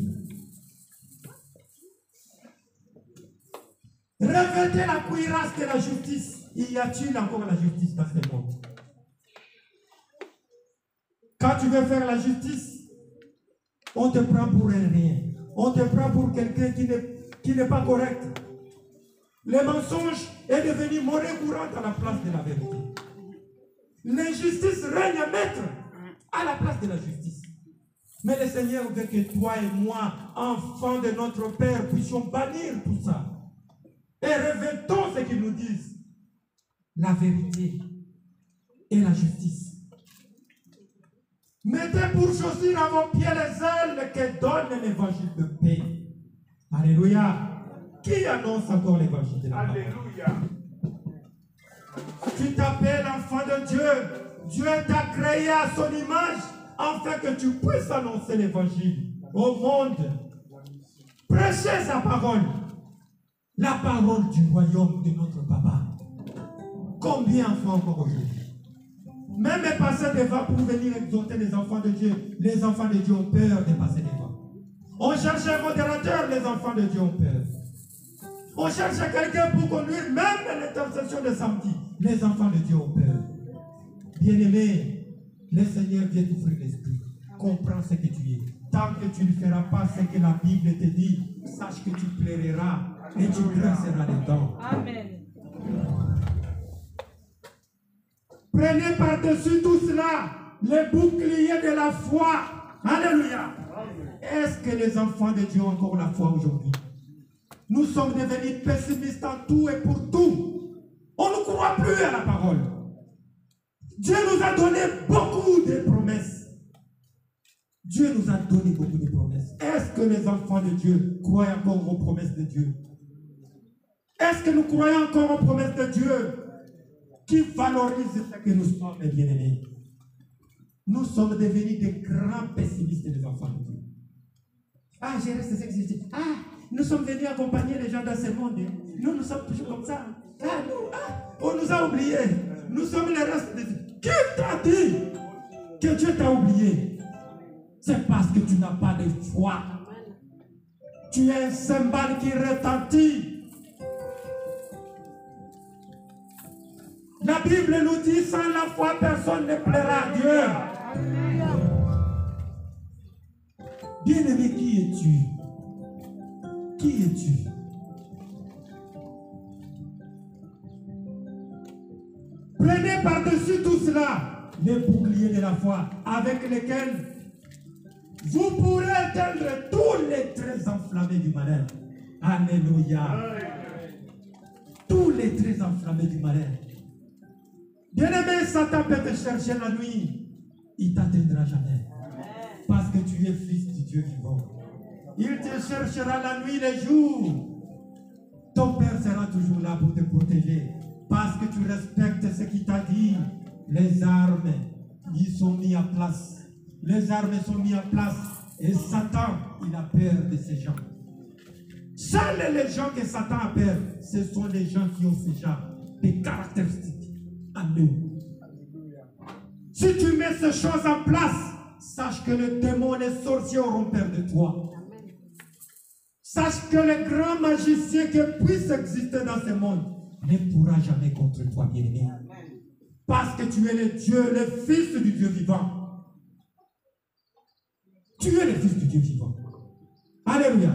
Revêtez la cuirasse de la justice. Y a-t-il encore la justice dans ce monde? Quand tu veux faire la justice, on te prend pour un rien. On te prend pour quelqu'un qui n'est pas correct. Le mensonge est devenu monnaie courante à la place de la vérité. L'injustice règne à maître à la place de la justice. Mais le Seigneur veut que toi et moi, enfants de notre Père, puissions bannir tout ça. Et revêtons ce qu'ils nous disent. La vérité et la justice. Mettez pour chaussure à vos pieds les ailes que donne l'évangile de paix. Alléluia. Qui annonce encore l'évangile de la paix? Alléluia. Tu t'appelles enfant de Dieu. Dieu t'a créé à son image afin que tu puisses annoncer l'évangile au monde. Prêchez sa parole. La parole du royaume de notre papa. Combien d'enfants encore aujourd'hui? Même passer devant pour venir exhorter les enfants de Dieu. Les enfants de Dieu ont peur de passer devant. On cherche un modérateur, les enfants de Dieu ont peur. On cherche quelqu'un pour conduire même l'intercession de samedi. Les enfants de Dieu ont peur. Bien-aimé, le Seigneur vient t'offrir l'esprit. Comprends ce que tu es. Tant que tu ne feras pas ce que la Bible te dit, sache que tu pleureras et tu grinceras les dents. Amen. Prenez par-dessus tout cela les boucliers de la foi. Alléluia. Est-ce que les enfants de Dieu ont encore la foi aujourd'hui? Nous sommes devenus pessimistes en tout et pour tout. On ne croit plus à la parole. Dieu nous a donné beaucoup de promesses. Dieu nous a donné beaucoup de promesses. Est-ce que les enfants de Dieu croient encore aux promesses de Dieu? Est-ce que nous croyons encore aux promesses de Dieu qui valorisent ce que nous sommes, mes bien-aimés? Nous sommes devenus des grands pessimistes, les enfants de Dieu. Ah, j'ai resté ce que j'ai dit. Ah, nous sommes venus accompagner les gens dans ce monde. Nous sommes toujours comme ça. On nous a oubliés. Nous sommes les restes de Dieu. Qui t'a dit que Dieu t'a oublié? C'est parce que tu n'as pas de foi. Tu es un cymbale qui retentit. La Bible nous dit, sans la foi, personne ne plaira à Dieu. Bien-aimé, qui es-tu? Qui es-tu? Prenez par-dessus tout cela les boucliers de la foi avec lesquels vous pourrez atteindre tous les traits enflammés du malheur. Alléluia. Tous les traits enflammés du malheur. Bien-aimé, Satan peut te chercher la nuit. Il ne t'atteindra jamais. Parce que tu es fils du Dieu vivant. Il te cherchera la nuit, les jours. Ton Père sera toujours là pour te protéger. Parce que tu respectes ce qu'il t'a dit. Les armes, ils sont mis en place. Les armes sont mises en place. Et Satan, il a peur de ces gens. Seuls les gens que Satan a peur, ce sont les gens qui ont ce genre de caractéristiques en eux. Si tu mets ces choses en place, sache que le démon et les sorciers auront peur de toi. Sache que le grand magicien qui puisse exister dans ce monde ne pourra jamais contre toi, bien-aimé. Parce que tu es le Dieu, le Fils du Dieu vivant. Tu es le Fils du Dieu vivant. Alléluia.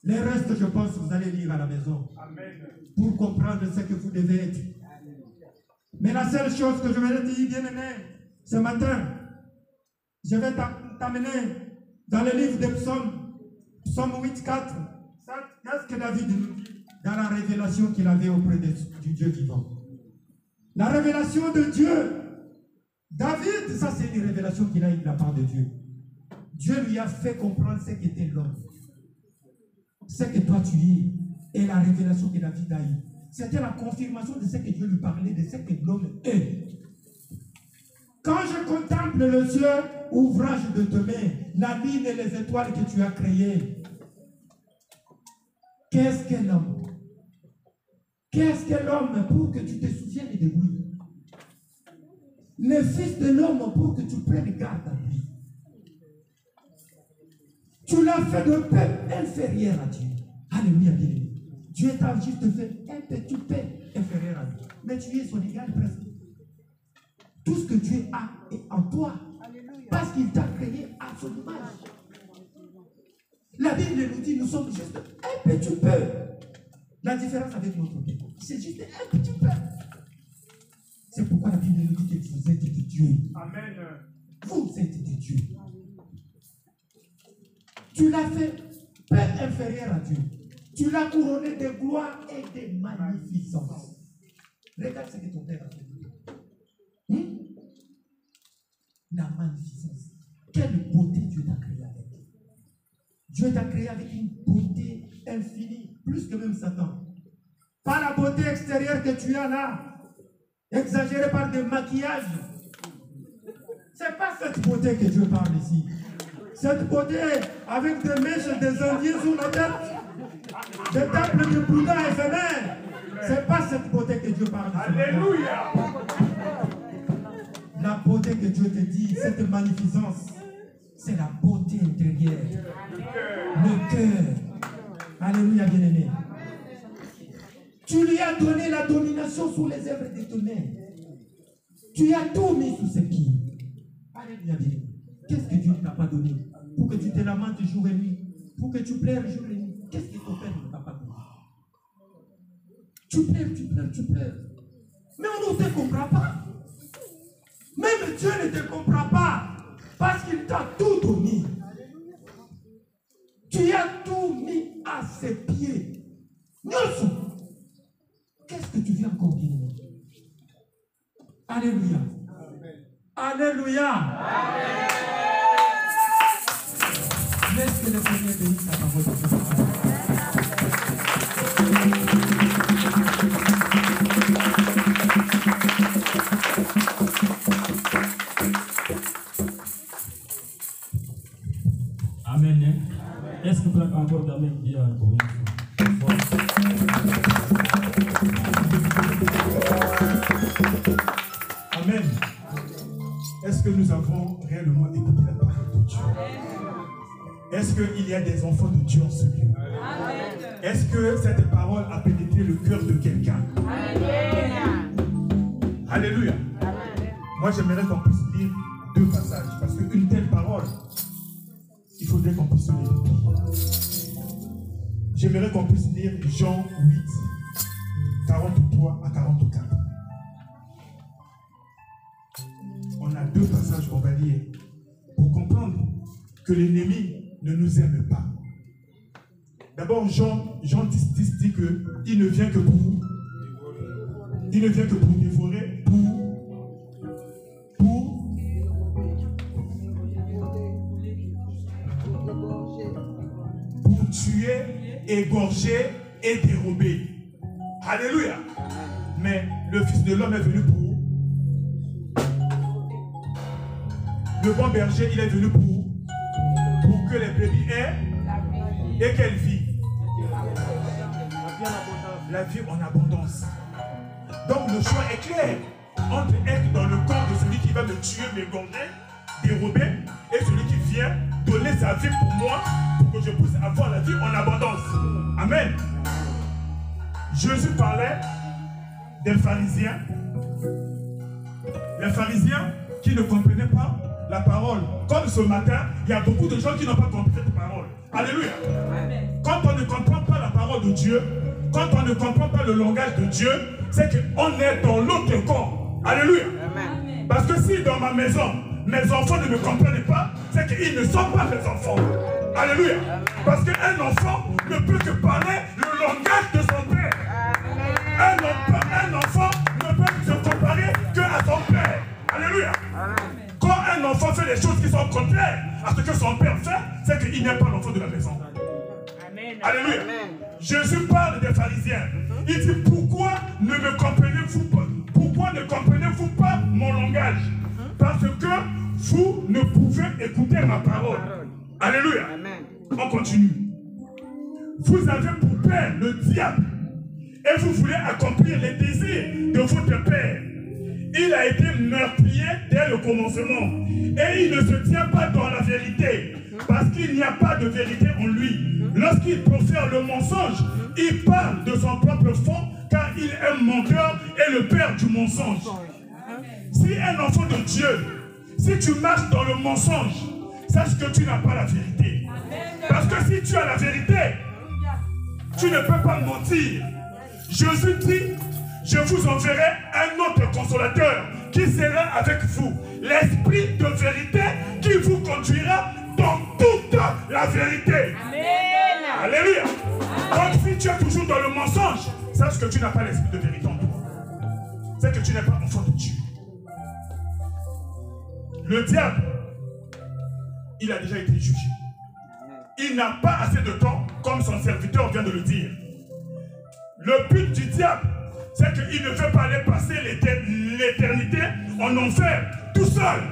Les restes, je pense, vous allez lire à la maison. Pour comprendre ce que vous devez être. Mais la seule chose que je vais te dire, bien-aimé, ce matin, je vais t'amener dans le livre des psaumes, psaume 8, 4. Qu'est-ce que David nous dit dans la révélation qu'il avait auprès du Dieu vivant? La révélation de Dieu. David, ça c'est une révélation qu'il a eu de la part de Dieu. Dieu lui a fait comprendre ce qu'était l'homme. Ce que toi tu es. Et la révélation que David a eue. C'était la confirmation de ce que Dieu lui parlait, de ce que l'homme est. Quand je contemple le ciel, ouvrage de tes mains, la lune et les étoiles que tu as créées, qu'est-ce que l'homme? Qu'est-ce que l'homme pour que tu te souviennes de lui? Le Fils de l'homme pour que tu prennes garde à lui. Tu l'as fait de peu inférieur à Dieu. Alléluia, bien. Dieu t'a juste fait un petit peu inférieur à lui. Mais tu es son égal presque. Tout ce que Dieu a est en toi. Parce qu'il t'a créé à son image. La Bible nous dit, nous sommes juste un petit peu. La différence avec notre Dieu, c'est juste un petit peu. C'est pourquoi la Bible nous dit que vous êtes de Dieu. Amen. Vous êtes de Dieu. Tu l'as fait peu inférieur à Dieu. Tu l'as couronné de gloire et de magnificence. Regarde ce que ton Père a fait. La magnificence. Quelle beauté Dieu t'a créé avec. Dieu t'a créé avec une beauté infinie, plus que même Satan. Pas la beauté extérieure que tu as là, exagérée par des maquillages. C'est pas cette beauté que Dieu parle ici. Cette beauté avec des mèches et des Indiens sur la tête, des temples de Bouddha éphémères. C'est pas cette beauté que Dieu parle ici. Alléluia. La beauté que Dieu te dit, cette magnificence, c'est la beauté intérieure. Le cœur. Alléluia, bien-aimé. Tu lui as donné la domination sur les œuvres de tes mains. Tu as tout mis sous ses pieds. Alléluia, bien-aimé. Qu'est-ce que Dieu ne t'a pas donné? Pour que tu te lamentes jour et nuit. Pour que tu pleures jour et nuit. Qu'est-ce que ton Père ne t'a pas donné? Tu pleures, tu pleures, tu pleures. Mais on ne te comprend pas. Même Dieu ne te comprend pas. Parce qu'il t'a tout donné. Tu as tout mis à ses pieds. Nelson, qu'est-ce que tu viens encore dire? Alléluia. Alléluia. Amen. Laisse que le Seigneur bénisse ta parole de Dieu. Amen. Est-ce que vous pouvez encore d'Amen dire encore une fois? Amen. Est-ce que nous avons réellement écouté la parole de Dieu? Est-ce qu'il y a des enfants de Dieu en ce lieu? Est-ce que cette parole a pénétré le cœur de quelqu'un? Alléluia. Moi, j'aimerais qu'on puisse lire 2 passages, parce qu'une telle parole, il faudrait qu'on puisse lire. J'aimerais qu'on puisse lire Jean 8, 43 à 44. On a 2 passages qu'on va lire pour comprendre que l'ennemi ne nous aime pas. D'abord, Jean 10 dit qu'il ne vient que pour vous. Il ne vient que pour dévorer, pour tuer, égorger et dérober. Alléluia. Mais le Fils de l'homme est venu pour. Le bon berger, il est venu pour que les brebis aient et qu'elle vit. La vie en abondance. Donc le choix est clair entre être dans le camp de celui qui va me tuer, m'égorger, dérober, et celui qui vient donner sa vie pour moi, pour que je puisse avoir la vie en abondance. Amen. Jésus parlait des pharisiens. Les pharisiens qui ne comprenaient pas la parole. Comme ce matin, il y a beaucoup de gens qui n'ont pas compris cette parole. Alléluia. Quand on ne comprend pas la parole de Dieu, quand on ne comprend pas le langage de Dieu, c'est qu'on est dans l'autre camp. Alléluia. Amen. Parce que si dans ma maison, mes enfants ne me comprennent pas, c'est qu'ils ne sont pas mes enfants. Alléluia. Amen. Parce qu'un enfant ne peut que parler le langage de son père. Un enfant ne peut se comparer qu'à son père. Alléluia. Amen. Quand un enfant fait des choses qui sont contraires à ce que son père fait, c'est qu'il n'est pas l'enfant de la maison. Amen. Alléluia. Amen. Jésus parle des pharisiens. Il dit, pourquoi ne me comprenez-vous pas? Pourquoi ne comprenez-vous pas mon langage? Parce que vous ne pouvez écouter ma parole. Alléluia. Amen. On continue. Vous avez pour père le diable et vous voulez accomplir les désirs de votre père. Il a été meurtrier dès le commencement et il ne se tient pas dans la vérité parce qu'il n'y a pas de vérité en lui. Lorsqu'il profère le mensonge, il parle de son propre fond car il est menteur et le père du mensonge. Si un enfant de Dieu, si tu marches dans le mensonge, sache que tu n'as pas la vérité. Parce que si tu as la vérité, tu ne peux pas mentir. Jésus dit, je vous enverrai un autre consolateur qui sera avec vous. L'esprit de vérité qui vous conduira dans toute la vérité. Amen. Alléluia. Donc si tu es toujours dans le mensonge, sache que tu n'as pas l'esprit de vérité en toi. C'est que tu n'es pas enfant de Dieu. Le diable, il a déjà été jugé. Il n'a pas assez de temps, comme son serviteur vient de le dire. Le but du diable, c'est qu'il ne veut pas aller passer l'éternité en enfer tout seul.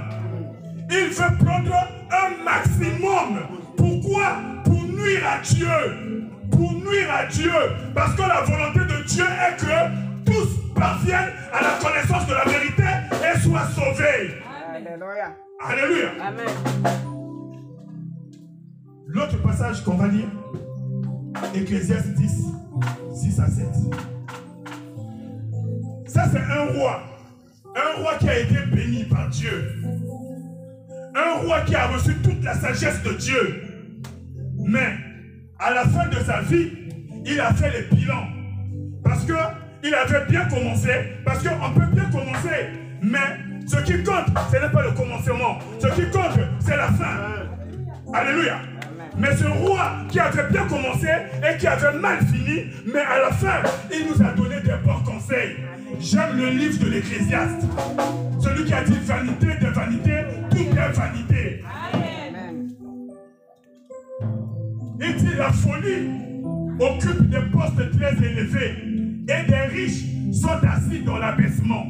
Il veut prendre un maximum. Pourquoi? Pour nuire à Dieu. Pour nuire à Dieu. Parce que la volonté de Dieu est que tous parviennent à la connaissance de la vérité et soient sauvés. Alléluia. Alléluia. Amen. L'autre passage qu'on va lire, Ecclésiaste 10, 6 à 7. Ça, c'est un roi qui a été béni par Dieu. Un roi qui a reçu toute la sagesse de Dieu. Mais, à la fin de sa vie, il a fait les bilans. Parce qu'il avait bien commencé. Parce qu'on peut bien commencer. Mais, ce qui compte, ce n'est pas le commencement. Ce qui compte, c'est la fin. Alléluia. Mais ce roi qui avait bien commencé et qui avait mal fini, mais à la fin, il nous a donné des bons conseils. J'aime le livre de l'Ecclésiaste. Celui qui a dit vanité de vanité, tout est vanité. Amen. Il dit la folie occupe des postes très élevés et des riches sont assis dans l'abaissement.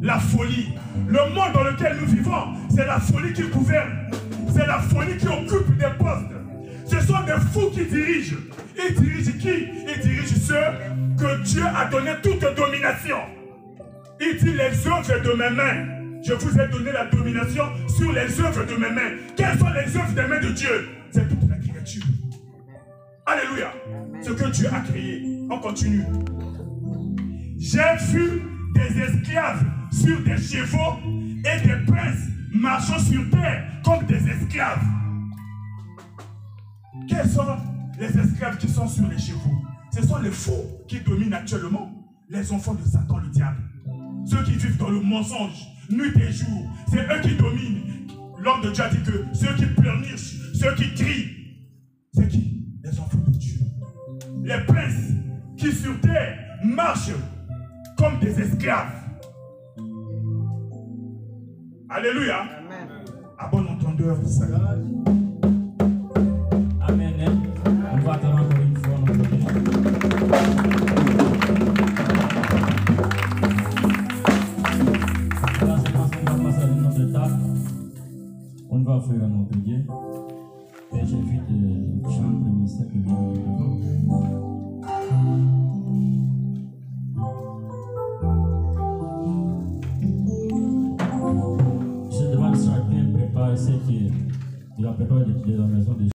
La folie. Le monde dans lequel nous vivons, c'est la folie qui gouverne. C'est la folie qui occupe des postes. des fous qui dirigent. Ils dirigent qui? Ils dirigent ceux que Dieu a donné toute domination. Il dit les œuvres de mes mains. Je vous ai donné la domination sur les œuvres de mes mains. Quelles sont les œuvres des mains de Dieu? C'est toute la créature. Alléluia. Ce que Dieu a créé. On continue. J'ai vu des esclaves sur des chevaux et des princes marchant sur terre comme des esclaves. Quels sont les esclaves qui sont sur les chevaux? Ce sont les fous qui dominent actuellement les enfants de Satan, le diable. Ceux qui vivent dans le mensonge, nuit et jour, c'est eux qui dominent. L'homme de Dieu a dit que ceux qui pleurnichent, ceux qui crient, c'est qui? Les enfants de Dieu. Les princes qui sur terre marchent comme des esclaves. Alléluia. Amen. À bon entendeur, ça. Amen. On va attendre encore une fois notre Dieu. Là, je pense qu'on va passer à une autre étape. On va offrir à notre Dieu. Et j'invite le chant de ministère qui vient de devant. Je demande chacun de préparer ce qu'il a préparé de la maison de